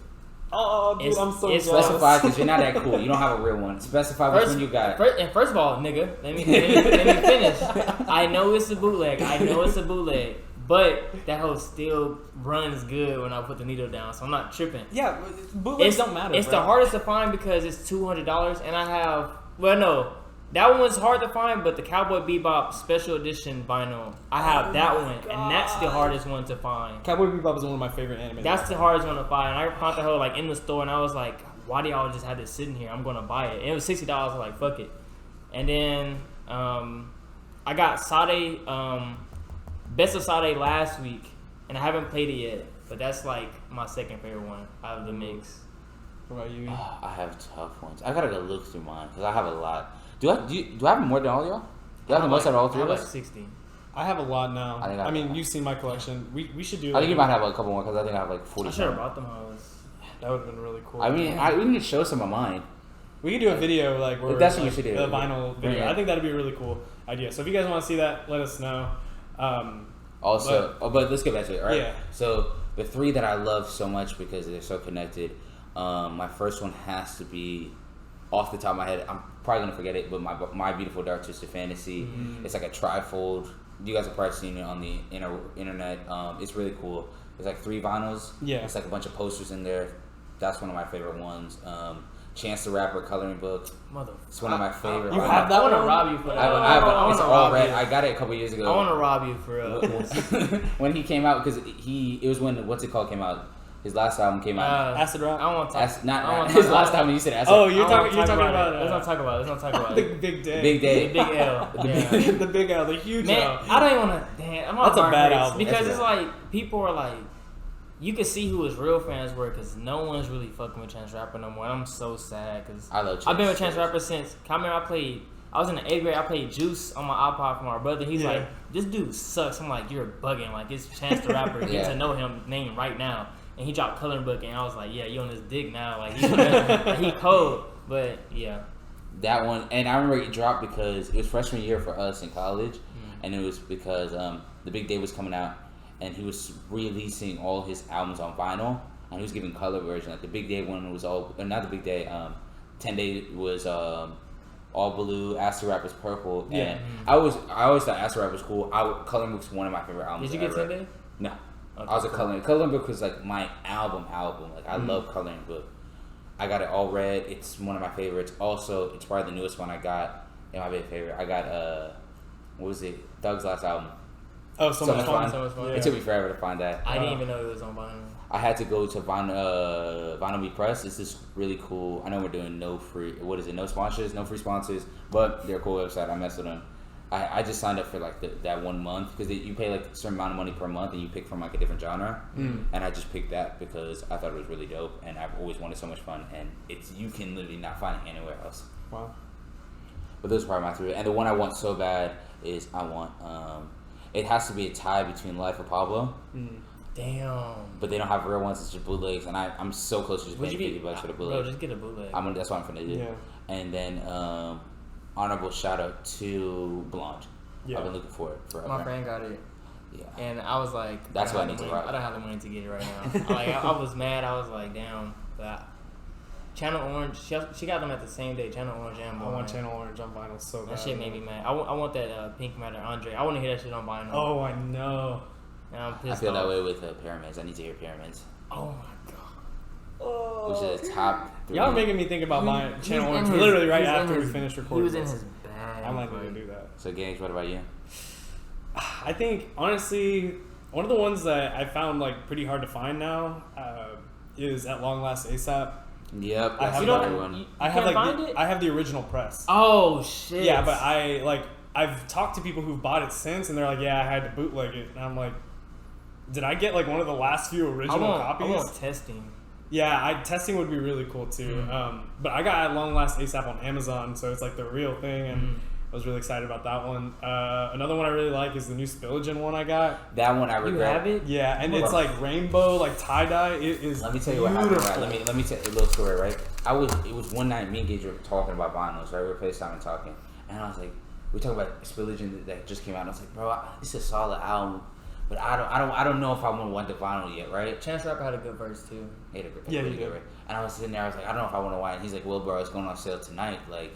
Oh, dude, It's- I'm so it's jealous. Specify because you're not that cool. You don't have a real one. Specify which one you got. First of all, nigga, let me finish. I know it's a bootleg. But that hoe still runs good when I put the needle down, so I'm not tripping. Yeah, bootlegs don't matter. It's bro. the hardest to find because it's $200, and I have that one was hard to find, but the Cowboy Bebop Special Edition vinyl, I have that one, and that's the hardest one to find. Cowboy Bebop is one of my favorite anime. That's the hardest one to find. And I found the hoe like in the store, and I was like, "Why do y'all just have this sitting here? I'm gonna buy it." And it was $60. I was like, "Fuck it." And then I got Sade, Best of Sade last week, and I haven't played it yet. But that's like my second favorite one out of the mix. What about you? I have tough ones. I gotta go look through mine because I have a lot. Do I have more than all y'all? Do you have the most out of all three I of have like us? 60. I have a lot now. I think I I have mean, a lot. you've seen my collection. We should do. I think you might have a couple more because I think I have like 40. I should have brought them hoes. That would have been really cool. I mean, we need to show some of mine. we could do a video like where That's what we like, should do. a vinyl video. Yeah. I think that'd be a really cool idea. So if you guys want to see that, let us know. Also, but let's get back to it, right? Yeah. So the three that I love so much because they're so connected. My first one has to be off the top of my head. I'm probably gonna forget it, but my Beautiful Dark Twisted Fantasy. It's like a trifold. You guys have probably seen it on the internet. It's really cool. There's like 3 vinyls. Yeah. It's like a bunch of posters in there. That's one of my favorite ones. Chance the Rapper coloring book. Mother. It's one of my favorite. You vinyls. have that I want to one? rob you for that. It's all red. I got it a couple years ago. I want to rob you for real. When he came out, because it was when What's It Called came out. His last album came out. Acid Rap. I want to talk. Not his last album. You said Acid. Oh, I you're wanna talking about Let's not talk about it. Let's not talk about the it. big day. Big Day. The big L. Yeah. the big L, the huge Man, L. I don't even want to. Damn, I'm That's a on bad heartbreaks album. because That's it's like people are like, you can see who his real fans were because no one's really fucking with Chance Rapper no more. And I'm so sad because I love Chance. I've been with Chance Rapper since. I was in the 8th grade. I played Juice on my iPod from our brother. He's Yeah. like, this dude sucks. I'm like, you're bugging. Like, it's Chance the Rapper. Get Yeah. to know him name right now. And he dropped Coloring Book, and I was like, yeah, you on this dick now. Like, he cold. But yeah. That one, and I remember it dropped because it was freshman year for us in college, and it was because The Big Day was coming out, and he was releasing all his albums on vinyl, and he was giving color version. Like the Big Day one was all, not the Big Day. 10 Day was all blue. Acid Rap was purple. Yeah. And I always thought Acid Rap was cool. Coloring Book's one of my favorite albums. Did you get ever. 10 Day? No. Okay, I was a cool. Coloring Book was like my album. Like I love Coloring Book. I got it all red. It's one of my favorites. Also, it's probably the newest one I got. And my big favorite. I got what was it? Thug's last album. Oh, so much fun. So much fun. Yeah. It took me forever to find that. I didn't even know it was on vinyl. I had to go to Vinyl Me Press. It's just really cool. I know we're doing no free sponsors, but they're a cool website. I mess with them. I just signed up for like that 1 month because you pay like a certain amount of money per month and you pick from like a different genre. And I just picked that because I thought it was really dope and I've always wanted so much fun and you can literally not find it anywhere else. Wow. But those are probably my 3. And the one I want so bad is I want it has to be a tie between Life of Pablo. Damn. But they don't have real ones. It's just bootlegs, and I'm so close to just paying $50 for the bootleg. Bro, just get a bootleg. That's what I'm finna do. Yeah. And then honorable shout out to Blonde. Yeah. I've been looking for it forever. My friend got it. Yeah. And I was like, That's what I don't need have to the money- rock. I don't have the money to get it right now. I was mad. I was like, damn. But Channel Orange. She got them at the same day. Channel Orange and I Born. want Channel Orange on vinyl so bad. That shit made me mad. I want that Pink Matter Andre. I want to hear that shit on vinyl. Oh, I know. And I'm I pissed feel off. that way with Pyramids. I need to hear Pyramids. Oh my god. Which is the top 3. Y'all are making me think about buying Channel He's Orange in his- literally right he's in after we his- finished He recording. was in this. his bag. I might need to do that. So, Gage, what about you? I think honestly, one of the ones that I found like pretty hard to find now is At Long Last ASAP. Yep, I that's have another that- one. I have can't like find it? I have the original press. Oh shit. Yeah, but I've talked to people who've bought it since, and they're like, "Yeah, I had to bootleg it," and I'm like, "Did I get like one of the last few original copies?" I want testing. Yeah, testing would be really cool too. But I got At Long Last ASAP on Amazon, so it's like the real thing, and I was really excited about that one. Another one I really like is the new Spillagen one I got. That one I You regret. have it? Yeah, and it's like rainbow, like tie dye. It is. Let me tell you what happened. Right? beautiful. Let me tell you a little story. Right? It was one night. Me and Gage were talking about vinyls. Right? We were FaceTime and talking, and I was like, we talking about Spillagen that just came out. And I was like, bro, it's a solid album, but I don't know if I want the vinyl yet. Right? Chance the Rapper had a good verse too. He had a Yeah, really he good, did. right? And I was sitting there. I was like, I don't know if I want to buy it. And he's like, well, bro, it's going on sale tonight. Like,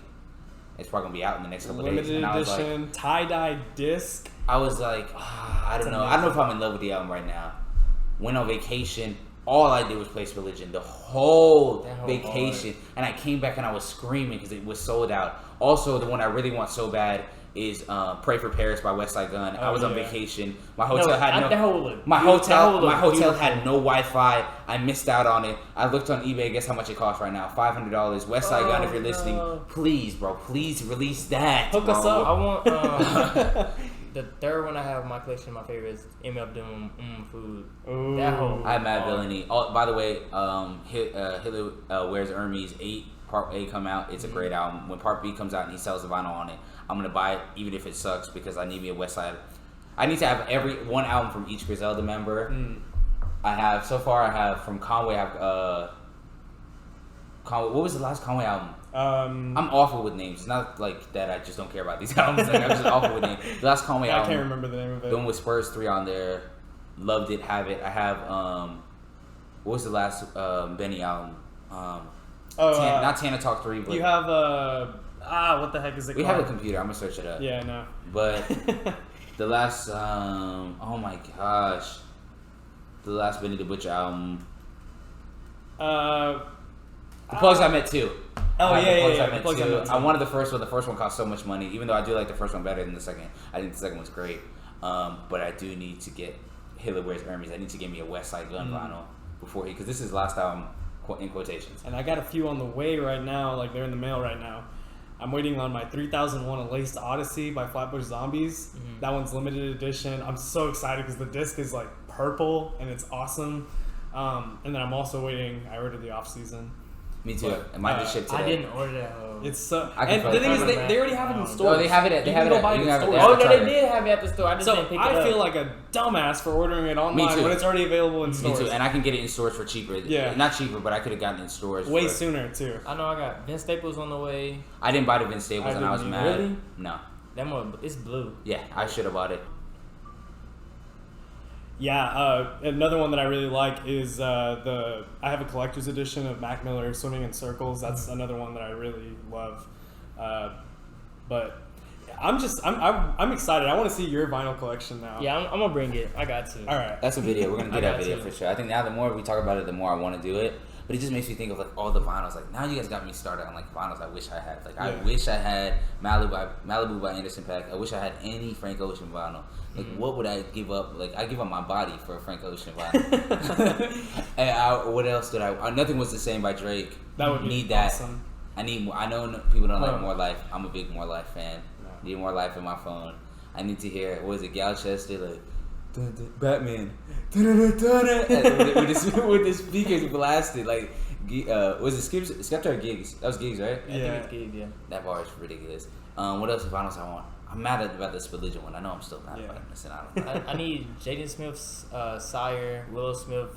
it's probably gonna be out in the next couple of days. Limited And I was like, edition tie dye disc. I don't know. I don't know if I'm in love with the album right now. Went on vacation. All I did was play Religion the whole vacation. And I came back and I was screaming because it was sold out. Also, the one I really want so bad is Pray for Paris by West Side Gun. I was on vacation. My hotel had my hotel had no Wi-Fi. I missed out on it. I looked on eBay. Guess how much it costs right now? $500. West Side Gun, if you're listening, please, bro, please release that. Hook us up. I want the third one I have in my collection. My favorite is MF Doom Food. Ooh. That whole. I have Mad Villainy. Oh, by the way, Hitler Wears Hermes 8 Part A come out. It's a great album. When Part B comes out and he sells the vinyl on it, I'm gonna buy it even if it sucks because I need me a West Side. I need to have one album from each Griselda member. I have from Conway. I have Conway. What was the last Conway album? I'm awful with names. It's not like that. I just don't care about these albums. Like, I'm just awful with names. The last Conway album. I can't remember the name of it. The one with Spurs 3 on there. Loved it. Have it. I have. What was the last Benny album? Not Tana Talk 3. But you have what the heck is it we called? have a computer. I'm gonna search it up. Yeah, no. But the last. Oh my gosh. The last Benny the Butcher album. The Plugs I Met Too. Oh, I yeah, Plugs yeah, I The Met Plugs I Too. Met Too. I wanted the first one. The first one cost so much money. Even though I do like the first one better than the second. I think the second one's great. But I do need to get Hitler Wears Hermes. I need to get me a West Side Gun vinyl before because this is his last album in quotations. And I got a few on the way right now. Like they're in the mail right now. I'm waiting on my 3001 A Laced Odyssey by Flatbush Zombies. That one's limited edition. I'm so excited because the disc is like purple and it's awesome. And then I'm also waiting. I ordered the off season. Me too. And mine just shipped today. I didn't order that. It's so. I can And the thing is, find it. they already have it in stores. Oh, they have it at. They You have can it go buy at. it You in have it stores. at Oh the no, they Target. did have it at the store. I just didn't So pick it up. I feel like a dumbass for ordering it online too. when it's already available in Me stores. too. And I can get it in stores for cheaper. Yeah. Not cheaper, but I could have gotten it in stores Way for, sooner too. I know I got Vince Staples on the way. I didn't buy the Vince Staples and I was didn't mad. either. Really? No. That one, it's blue. Yeah, I should have bought it. Yeah, another one that I really like is I have a collector's edition of Mac Miller Swimming in Circles. That's another one that I really love. But I'm excited. I want to see your vinyl collection now. Yeah, I'm gonna bring it. I got to. All right. That's a video. We're gonna do I that got video to. for sure. I think now the more we talk about it, the more I want to do it. But it just makes me think of like all the vinyls. Like now you guys got me started on like vinyls I wish I had. Like I wish I had Malibu by Anderson .Paak. I wish I had any Frank Ocean vinyl. Like what would I give up? Like I give up my body for a Frank Ocean vinyl. And what else did I? Nothing Was the Same by Drake. That would be need that. awesome. I need more. I know people don't like More Life. I'm a big More Life fan. Need More Life in my phone. I need to hear, what was it, Gal Chester, like, dun, dun, Batman, dun, dun, dun, dun, dun, with the speakers blasted, like, was it Skepta or Gigs? That was Gigs, right? I think it's good, yeah. That bar is ridiculous. What else vinyls I want? I'm mad about this religion one. I know I'm still mad about it. Listen, I don't know. I need Jaden Smith's Sire, Willow Smith,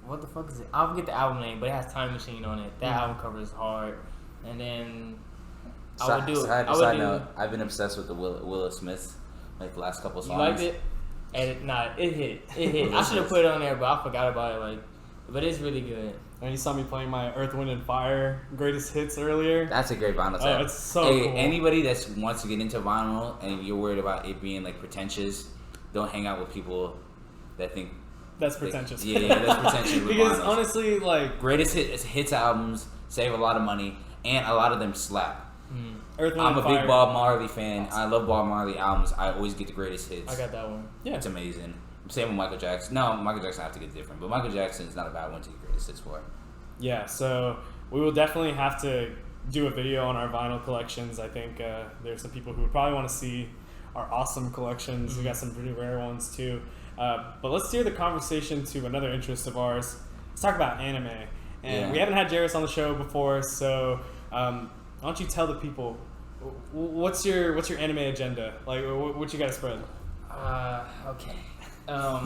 what the fuck is it? I forget the album name, but it has Time Machine on it. That album cover is hard. And then Side note, I've been obsessed with the Willow Smith, like the last couple songs. You liked it? And it hit. I should have put it on there, but I forgot about it. Like But it's really good. And you saw me playing my Earth, Wind, and Fire greatest hits earlier. That's a great vinyl. Oh, it's so cool. Anybody that wants to get into vinyl and you're worried about it being like pretentious, don't hang out with people that think that's pretentious. Yeah, that's pretentious. With Because vinyls. honestly, like greatest hits albums save a lot of money, and a lot of them slap. Earth, Wind, I'm and a Fire. big Bob Marley fan. I love Bob Marley albums. I always get the greatest hits. I got that one. Yeah, It's amazing. Same with Michael Jackson. No, Michael Jackson I have to get different, but Michael Jackson is not a bad one to get greatest hits for. Yeah, so we will definitely have to do a video on our vinyl collections. I think there's some people who would probably want to see our awesome collections. We got some pretty rare ones too. But let's steer the conversation to another interest of ours. Let's talk about anime. And we haven't had Jarris on the show before, so why don't you tell the people what's your anime agenda? Like, what you got to spread? Okay.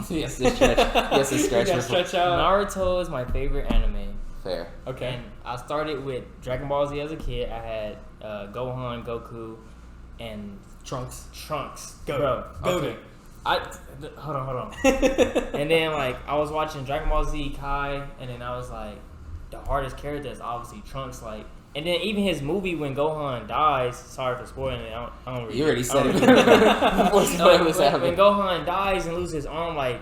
Yes, this stretch. Yes, this stretch. You gotta stretch out. Naruto is my favorite anime. Fair. Okay. And I started with Dragon Ball Z as a kid. I had Gohan, Goku, and Trunks. Bro, Goated. Hold on. And then like I was watching Dragon Ball Z Kai, and then I was like, the hardest character is obviously Trunks. Like, and then even his movie when Gohan dies. Sorry for spoiling it. I don't really. You already said it. When Gohan dies and loses his arm, like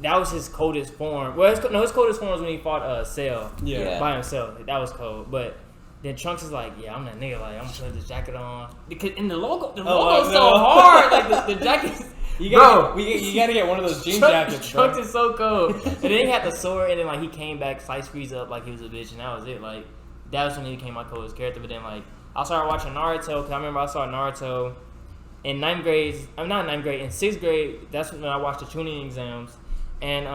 that was his coldest form. Well, his coldest form was when he fought Cell by himself. Like, that was cold, but. Then Trunks is like, yeah, I'm that nigga. Like, I'm gonna put this jacket on because in the logo's so hard. Like the jacket. You gotta get one of those jean jackets. Trunks is so cold. And then he had the sword, and then like he came back, slice Freeze up like he was a bitch, and that was it. Like that was when he became my coolest character. But then like I started watching Naruto because I remember I saw Naruto in ninth grade. I'm not in ninth grade. In sixth grade, that's when I watched the tuning exams. And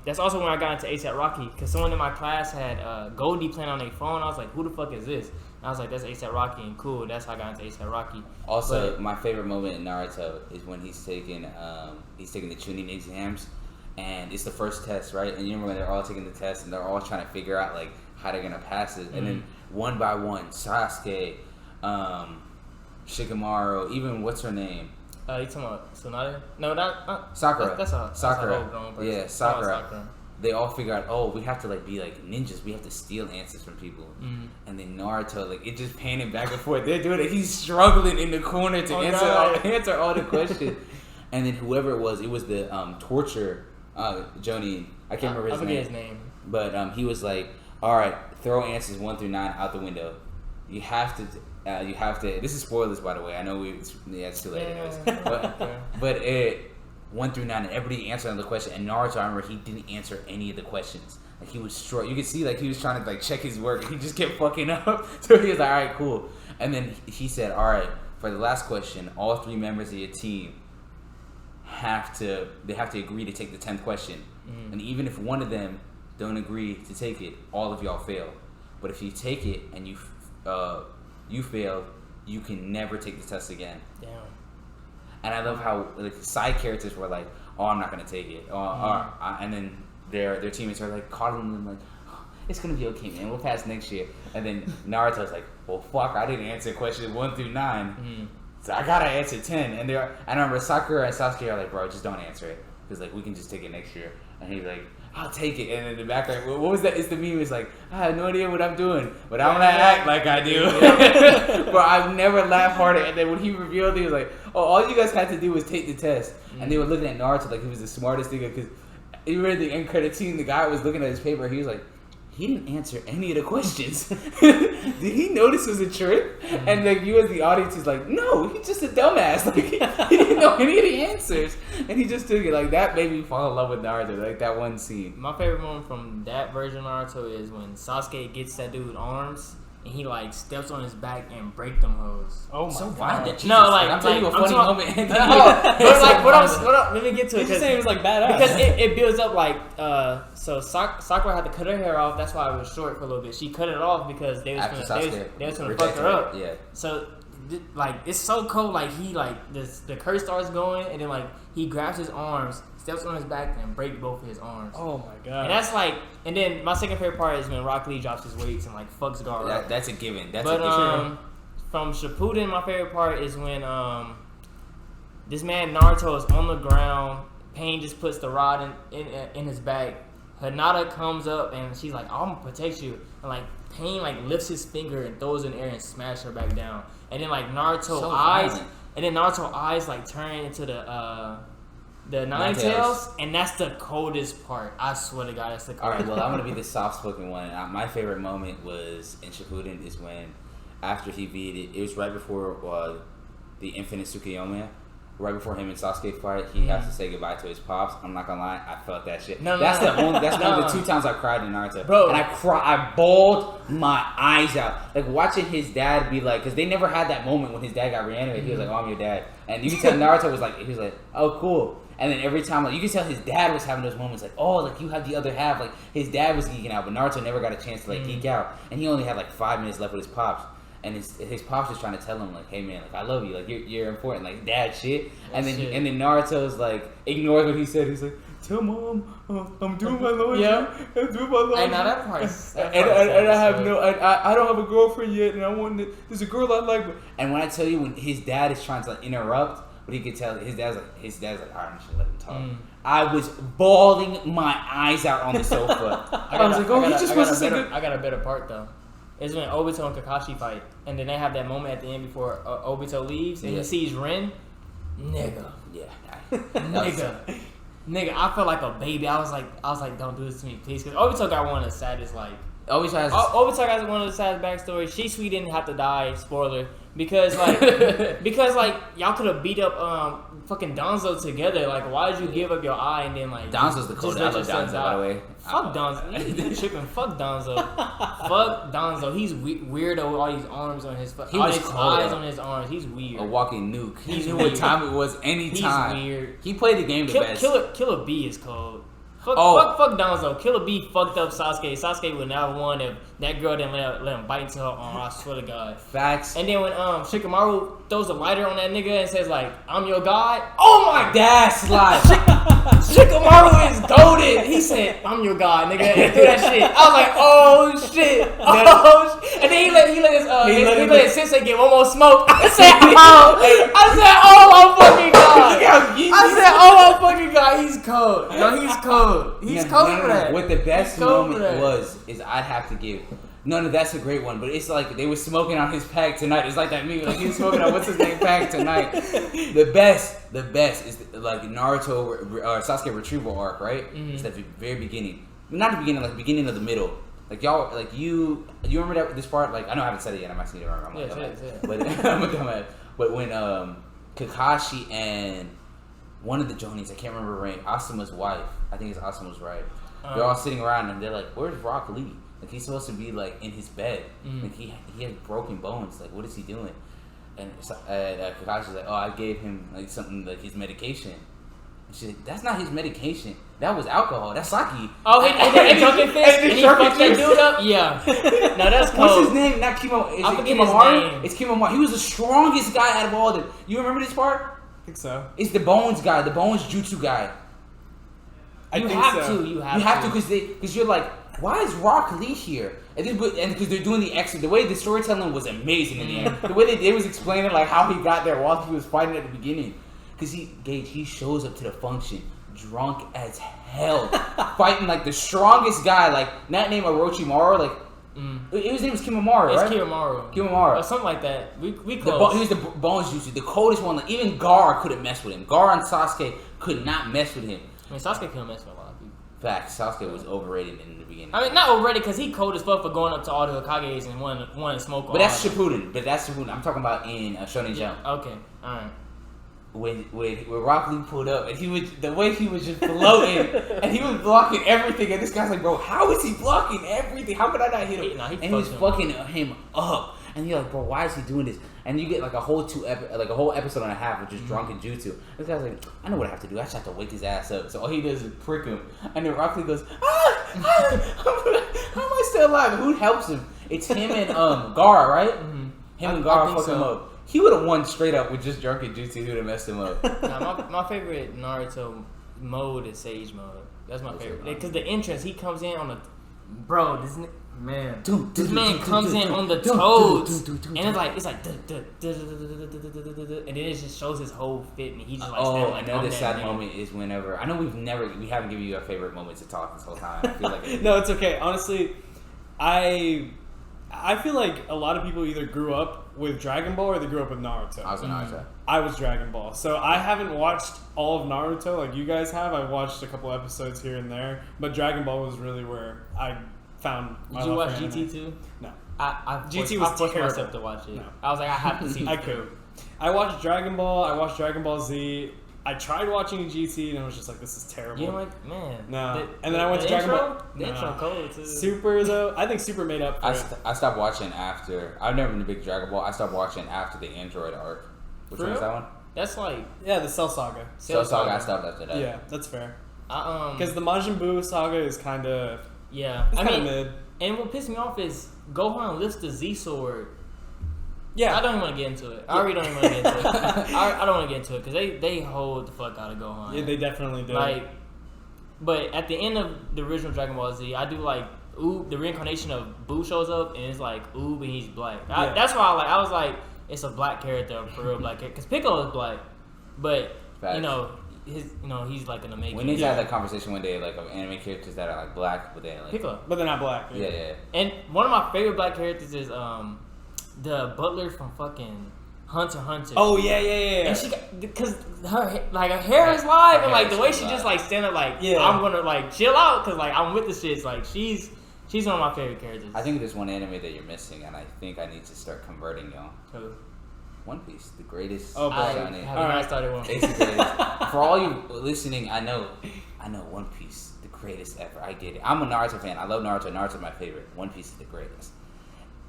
that's also when I got into ASAP Rocky because someone in my class had Goldie playing on their phone. I was like, who the fuck is this? And I was like, that's ASAP Rocky, and cool. That's how I got into ASAP Rocky. Also, my favorite moment in Naruto is when he's taking the tuning exams, and it's the first test, right? And you remember when they're all taking the test and they're all trying to figure out like how they're gonna pass it, and then one by one, Sasuke, Shikamaru, even what's her name? You talking about Tsunade? No, not Sakura. That's a Sakura. whole grown person. Yeah, Sakura. They all figure out, oh, we have to like be like ninjas. We have to steal answers from people. And then Naruto, like it just panning back and forth. They're doing it. He's struggling in the corner to answer all the questions. And then whoever it was the torture Joni. I can't remember his name. I forget his name. But he was like, all right, throw answers 1 through 9 out the window. You have to. This is spoilers, by the way. I know it's too late, anyways. But 1 through 9, and everybody answered another question. And Naruto, I remember he didn't answer any of the questions. Like he was short. You could see like he was trying to like check his work. He just kept fucking up. So he was like, all right, cool. And then he said, all right, for the last question, all 3 members of your team have to agree to take the 10th question. And even if one of them don't agree to take it, all of y'all fail. But if you take it and you failed, you can never take the test again. Damn. And I love how like side characters were like, "Oh, I'm not gonna take it," and then their teammates are like coddling them like, oh, "It's gonna be okay, man. We'll pass next year." And then Naruto's like, "Well, fuck, I didn't answer questions 1 through 9, so I gotta answer 10." And I remember Sakura and Sasuke are like, "Bro, just don't answer it, because like we can just take it next year." And he's like, I'll take it. And in the background, what was that? It's the meme. It's like, I have no idea what I'm doing, but I'm gonna act like I do. But I've never laughed harder. And then when he revealed it, he was like, oh, all you guys had to do was take the test. And they were looking at Naruto like he was the smartest nigga, because you read the end credit scene, the guy was looking at his paper, he was like, he didn't answer any of the questions. Did he know this was a trick? And like you as the audience is like, no, he's just a dumbass. Like he didn't know any of the answers, and he just took it. Like that made me fall in love with Naruto. Like that one scene. My favorite moment from that version of Naruto is when Sasuke gets that dude's arms and he like steps on his back and break them hoes. Oh my so god! Jesus. No, like I'm telling you a funny moment. But like let me get to it. You just saying it was like badass because it builds up like so Sakura had to cut her hair off. That's why it was short for a little bit. She cut it off because they was gonna fuck her up. Yeah. So like it's so cool. Like he like the curse starts going, and then like he grabs his arms, steps on his back, and breaks both of his arms. Oh my god! And that's like, and then my second favorite part is when Rock Lee drops his weights and like fucks Gar up. That's a given. That's but, a given. From Shippuden, my favorite part is when this man Naruto is on the ground. Pain just puts the rod in his back, Hinata comes up and she's like, I'm gonna protect you. And like Pain like lifts his finger and throws it in the air and smashes her back down. And then like Naruto eyes like turn into the Nine Tails, and that's the coldest part. I swear to God, that's the coldest. All right, well, I'm gonna be the soft-spoken one. My favorite moment was in Shippuden is when, after he beat it, it was right before the Infinite Tsukuyomi. Right before him and Sasuke fight, he has to say goodbye to his pops. I'm not gonna lie, I felt that shit. That's one of the 2 times I cried in Naruto. Bro. And I bawled my eyes out. Like watching his dad be like, because they never had that moment when his dad got reanimated. He was like, oh, I'm your dad. And you can tell Naruto was like, oh, cool. And then every time, like, you can tell his dad was having those moments, like, oh, like, you have the other half. Like, his dad was geeking out, but Naruto never got a chance to, like, geek out. And he only had, like, 5 minutes left with his pops. And his pops was trying to tell him, like, hey, man, like, I love you. Like, you're important. Like, dad shit. And then Naruto's, like, ignores what he said. He's like, tell mom, I'm doing my laundry. Yeah. I'm doing my laundry. And now that part. I don't have a girlfriend yet, and there's a girl I like. And when I tell you, when his dad is trying to, like, interrupt, but he could tell his dad's like, all right, I should let him talk. I was bawling my eyes out on the sofa. I was like, he just wants to say good. I got a better part though. It's when Obito and Kakashi fight, and then they have that moment at the end before Obito leaves, and he sees Ren. Nigga. Yeah. Nigga, I felt like a baby. I was like, don't do this to me, please, because Obito got one of the saddest Obito has one of the saddest backstories. Shisui didn't have to die. Spoiler. Because y'all could have beat up fucking Danzo together. Like, why did you give up your eye and then like Danzo's the coldest. I love Danzo, by the way. Fuck Danzo. You tripping? Fuck Danzo. Fuck Danzo. He's weird with all these arms on his eyes on his arms. He's weird. A walking nuke. He knew what time it was anytime. He's weird. He played the game the best. Killer B is cold. Fuck Danzo. Killer B fucked up Sasuke. Sasuke would never won if that girl didn't let him bite into her arm. I swear to God. Facts. And then when Shikamaru throws a lighter on that nigga and says like, I'm your god. Oh my God. Slide. Shikamaru is goated. He said, I'm your god, nigga. And threw that shit. I was like, oh shit. Oh shit. And then he let his sensei get one more smoke. I said, oh my fucking god. I said, oh my fucking god. He's cold. No, he's cold. He's cold for that. What the best moment is I'd have to give. No, that's a great one. But it's like they were smoking on his pack tonight. It's like that meme. Like he was smoking on what's his name pack tonight. The best is like Naruto or Sasuke retrieval arc, right? It's at the very beginning. Not the beginning, like the beginning of the middle. Like y'all, like you remember that this part? Like I know I haven't said it yet. I'm actually remember. I'm like, but I'm a dumbass. But when Kakashi and one of the Jonis, I can't remember her name, Asuma's wife, I think it's Asuma's wife. They're all sitting around and they're like, "Where's Rock Lee? Like he's supposed to be like in his bed. Like he has broken bones. Like what is he doing?" And Kakashi's like, "Oh, I gave him like something like his medication." And she's like, "That's not his medication. That was alcohol. That's sake." Oh, and Drunken Fist, and he fucked that dude up. Yeah, no, that's cold. What's his name? Not Kimo. Is it Kimomaru? It's Kimomaru. He was the strongest guy out of all of them. You remember this part? I think so. It's the Bones guy, the Bones Jutsu guy. You have to because you're like, why is Rock Lee here? And because they're doing the way the storytelling was amazing in the end. The way they was explaining like how he got there while he was fighting at the beginning. Because Gage shows up to the function drunk as hell, fighting like the strongest guy, like not named Orochimaru, like his name was Kimomaru, right? It's Kiyomaru. Or something like that. We close. He was the Bones Jutsu, the coldest one. Like even Gar couldn't mess with him. Gar and Sasuke could not mess with him. I mean, Sasuke couldn't mess with a lot of people. Facts. Sasuke was overrated in the beginning. I mean, not overrated because he cold as fuck for going up to all the Hokages and wanting to smoke. But that's Shippuden. I'm talking about in Shonen Jump. Okay, all right. When Rock Lee pulled up and the way he was just floating and he was blocking everything and this guy's like, bro, how is he blocking everything? How could I not hit him? And he's fucking him up. And you're like, bro, why is he doing this? And you get like a whole episode and a half of just drunken jutsu. This guy's like, I know what I have to do. I just have to wake his ass up. So all he does is prick him. And then Rock Lee goes, how am I still alive? And who helps him? It's him and Gar, right? Him and Gar fuck him up. He would have won straight up with just drunken jutsu. He would have messed him up. Nah, my favorite Naruto mode is Sage mode. That's my favorite. Because the entrance, he comes in on the... Bro, Man, this man comes in on the toads, and it's like, and then it just shows his whole fit, and he just like standing like another sad moment is whenever I know we haven't given you a favorite moment to talk this whole time. I feel like no, it's okay. Honestly, I feel like a lot of people either grew up with Dragon Ball or they grew up with Naruto. I was in Naruto. I was Dragon Ball, so I haven't watched all of Naruto like you guys have. I've watched a couple episodes here and there, but Dragon Ball was really where I found. Did you watch GT too? No. GT was forced myself to watch it. No. I was like, I have to see it. I could. I watched Dragon Ball. I watched Dragon Ball Z. I tried watching GT and I was just like, this is terrible. You know, like, man. No. And then I went to Dragon Ball. The intro cold too. Super though. I think Super made up for it. I stopped watching after. I've never been a big Dragon Ball. I stopped watching after the Android arc. Which one is that one? That's like the Cell Saga. Cell Saga. I stopped after that. Yeah, that's fair. Because the Majin Buu saga is kind of mid. And what pissed me off is Gohan lifts the Z sword. Yeah, I don't even want to get into it. I really don't even want to get into it. I don't want to get into it because they hold the fuck out of Gohan. Yeah, they definitely do. Like, but at the end of the original Dragon Ball Z, I do like Oob, the reincarnation of Buu shows up and it's like Oob and he's black. That's why I was like, it's a black character for real black character because Piccolo is black, but Facts. He's like an amazing. We need to have that conversation one day, like of anime characters that are like black, but they like Piccolo, but they're not black. Yeah. And one of my favorite black characters is the butler from fucking Hunter x Hunter. Oh yeah. And she because her hair is live and like the way she just like stand up like I'm gonna like chill out because like I'm with the shits like she's one of my favorite characters. I think there's one anime that you're missing, and I think I need to start converting y'all. Who? One Piece, the greatest. Oh, I haven't started One Piece. For all you listening, I know One Piece, the greatest ever. I get it. I'm a Naruto fan. I love Naruto. Naruto's my favorite. One Piece is the greatest.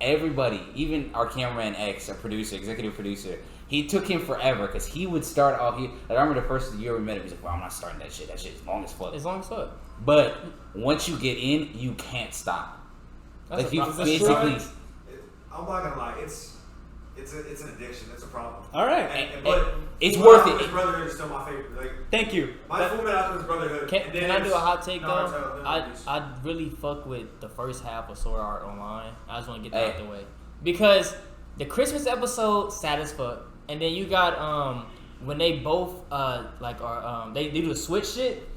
Everybody, even our cameraman X, our producer, executive producer, he took him forever because he would start off. I remember the first year we met him. He's like, "Well, I'm not starting that shit. That shit is long as fuck." It's long as fuck. But once you get in, you can't stop. That's like you basically. I'm not gonna lie. It's an addiction. It's a problem. All right, but it's worth it. His Brotherhood is still my favorite. Like, thank you. My Full Metal Alchemist Brotherhood. Can I do a hot take Naruto, though? I really fuck with the first half of Sword Art Online. I just want to get that out the way because the Christmas episode sad as fuck, and then you got when they both they do the switch shit.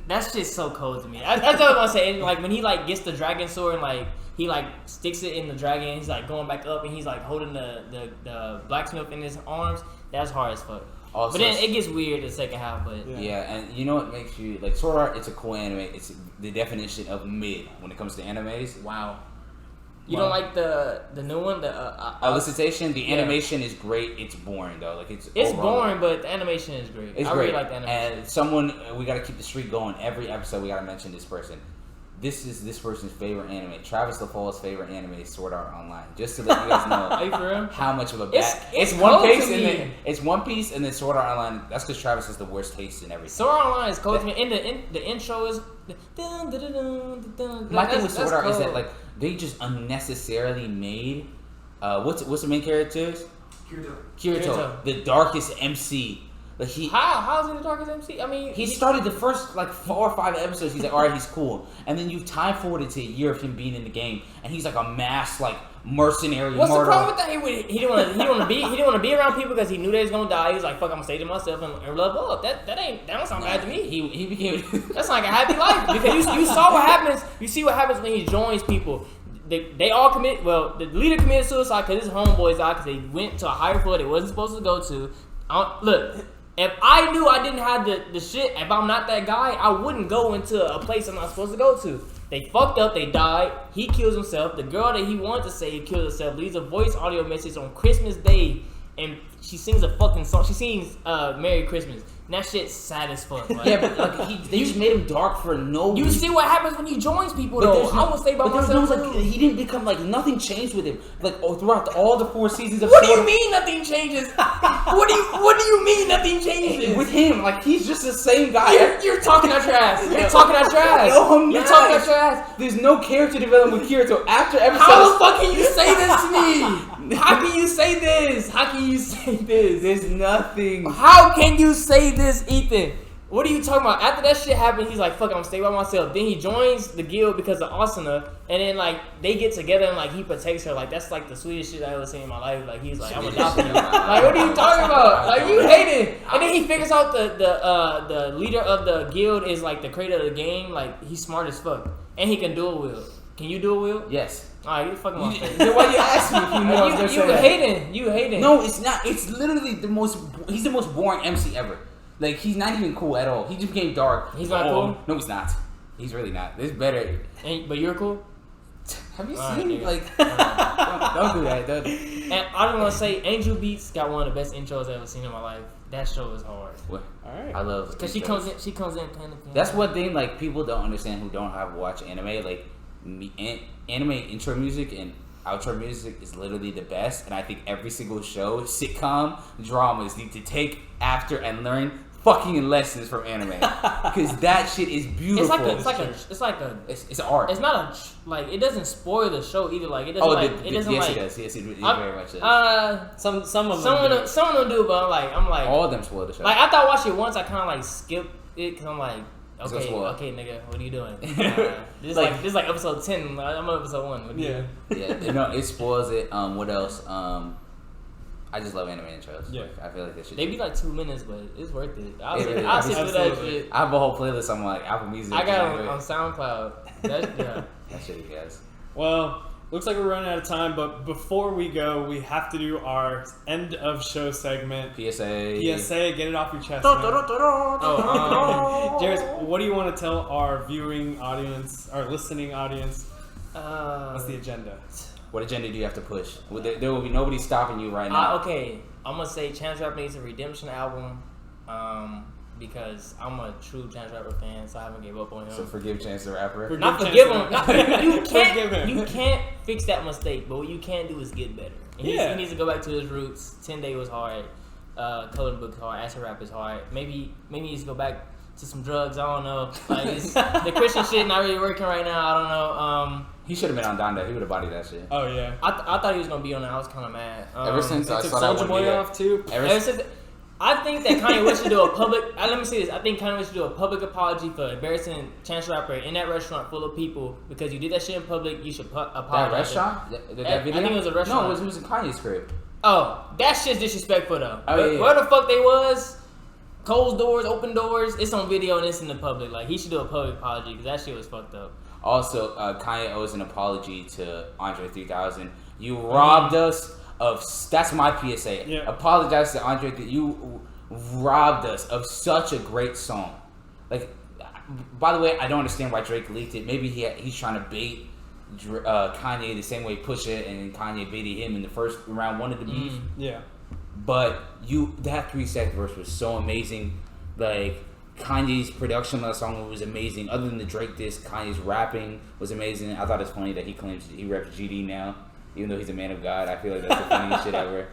That's just so cold to me. That's what I want to say. And like when he like gets the dragon sword and like he like sticks it in the dragon, and he's like going back up and he's like holding the blacksmith in his arms. That's hard as fuck. Also, but then it gets weird the second half. But yeah, and you know what makes you like Sword Art? It's a cool anime. It's the definition of mid when it comes to animes. Wow. You don't like the new one? Elicitation, the animation is great. It's boring though. Like it's boring, but the animation is great. It's I great. Really like the animation. And we got to keep the streak going. Every episode, we got to mention this person. This is this person's favorite anime. Travis LaFall's favorite anime is Sword Art Online. Just to let you guys know Are you for real? how much of a it's One Piece and then it's One Piece and then Sword Art Online. That's because Travis has the worst taste in everything. Sword Art Online is cold to me. The intro is. My thing with Sword Art is that like they just unnecessarily made what's the main characters? Kirito, the darkest MC. Like how's he the darkest MC? I mean, he started the first like 4 or 5 episodes. He's like, all right, he's cool, and then you time forwarded to a year of him being in the game, and he's like a mass like mercenary. What's murderer. the problem with that? He didn't want to be around people because he knew they was gonna die. He was like, fuck, I'm gonna save to myself and level up. That don't sound bad to me. He became that's like a happy life because you saw what happens. You see what happens when he joins people. They all commit. Well, the leader committed suicide because his homeboys died because they went to a higher floor they wasn't supposed to go to. Look. If I knew I didn't have the shit, if I'm not that guy, I wouldn't go into a place I'm not supposed to go to. They fucked up, they died, he kills himself, the girl that he wanted to save kills herself, leaves a voice audio message on Christmas Day, and she sings a fucking song. She sings Merry Christmas. And that shit's sad as fuck. Like, yeah, but like they just made him dark for no reason. You see what happens when he joins people though. I will say by myself like, he didn't become like nothing changed with him. Like throughout all the 4 seasons of What do you mean nothing changes? What do you mean nothing changes? With him, like he's just the same guy. You're talking out your ass. You're talking out your ass. No, I'm not. You're talking out your ass. There's no character development with Kirito after episode. How the fuck can you say this to me? How can you say this? How can you say this? There's nothing. How can you say this, Ethan? What are you talking about? After that shit happened, he's like, fuck, I'm gonna stay by myself. Then he joins the guild because of Asuna, and then like they get together and like he protects her. Like that's like the sweetest shit I ever seen in my life. Like he's like, I'm adopting you. Like what are you talking about? Like you hating. And then he figures out the leader of the guild is like the creator of the game. Like he's smart as fuck, and he can dual wield. Can you dual wield? Yes. Alright, you fucking my face. Then why you ask me if you knew I was gonna say that? You hating. No, it's not. It's literally he's the most boring MC ever. Like, he's not even cool at all. He just became dark. He's not cool? No, he's not. He's really not. It's better. But you're cool? Have you All seen right, like don't do that. And I just want to say, Angel Beats got one of the best intros I've ever seen in my life. That show is hard. What? All right. I love Because she comes in kind of. That's one thing like people don't understand who don't have watch anime. Like anime intro music and outro music is literally the best, and I think every single show, sitcom, dramas need to take after and learn fucking lessons from anime because that shit is beautiful. It's art. It's not like it doesn't spoil the show either. Like it doesn't yes, like. it does. Yes, it very much does. Some of them do, but I'm like all of them spoil the show. Like after I watched it once, I kind of like skipped it because I'm like. Okay, nigga, what are you doing? This is like episode 10. I'm on episode 1. What yeah, no, it spoils it. What else? I just love anime intros. Yeah, I feel like that shit. They be like 2 minutes, but it's worth it. I'll sit through that shit. I have a whole playlist on like Apple Music. I got it on SoundCloud. That shit, you guys. Well. Looks like we're running out of time, but before we go, we have to do our end of show segment. PSA, get it off your chest. Jarris, what do you want to tell our viewing audience, our listening audience? What's the agenda? What agenda do you have to push? There will be nobody stopping you right now. Okay, I'm gonna say Chance Rapper needs a redemption album. Because I'm a true Chance Rapper fan, so I haven't gave up on him. So forgive Chance the Rapper. Not forgive him. You can't fix that mistake, but what you can do is get better. He needs to go back to his roots. 10 Day was hard. Colored Book is hard. Acid Rap is hard. Maybe he needs to go back to some drugs. I don't know. Like the Christian shit not really working right now. I don't know. He should have been on Donda. He would have bodied that shit. Oh yeah. I thought he was gonna be on it. I was kind of mad. Ever since I saw Soulja Boy off too. Ever since. I think that Kanye West should do a public. Let me say this. I think Kanye West should do a public apology for embarrassing Chance Rapper in that restaurant full of people because you did that shit in public. You should apologize. That restaurant? That video? I think it was a restaurant. No, it was in Kanye's crib. Oh, that shit's disrespectful though. Oh, Where the fuck they was? Closed doors, open doors. It's on video and it's in the public. Like he should do a public apology because that shit was fucked up. Also, Kanye owes an apology to Andre 3000. You robbed us. That's my PSA. Yeah. Apologize to Andre that you robbed us of such a great song. Like, by the way, I don't understand why Drake leaked it. Maybe he's trying to bait Kanye the same way Pusha and Kanye baited him in the first round one of the beef. Yeah. But that 3-second verse was so amazing. Like Kanye's production on the song was amazing. Other than the Drake diss, Kanye's rapping was amazing. I thought it's funny that he claims he reps GD now. Even though he's a man of God, I feel like that's the funniest shit ever.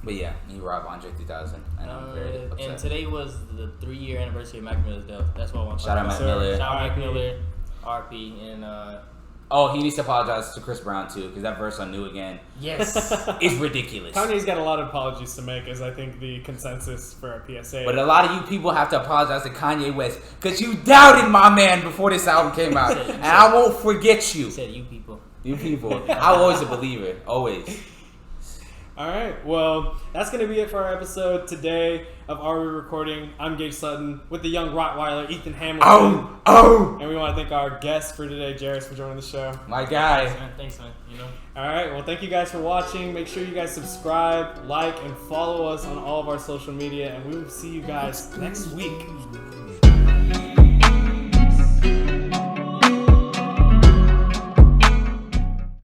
But yeah, he robbed Andre 3000, and I'm very upset. And today was the 3-year anniversary of Mac Miller's death. That's what I want to Shout out Mac Miller. Shout out Mac Miller, RP, and he needs to apologize to Chris Brown too, because that verse on New Again, is ridiculous. Kanye's got a lot of apologies to make, is I think the consensus for a PSA. But a lot of you people have to apologize to Kanye West because you doubted my man before this album came out, and I won't forget you. Said you people. You people. I'm always a believer. Always. All right. Well, that's going to be it for our episode today of Are We Recording? I'm Gage Sutton with the young Rottweiler, Ethan Hamilton. And we want to thank our guest for today, Jarris, for joining the show. My guy. Thanks, man. All right. Well, thank you guys for watching. Make sure you guys subscribe, like, and follow us on all of our social media. And we will see you guys next week.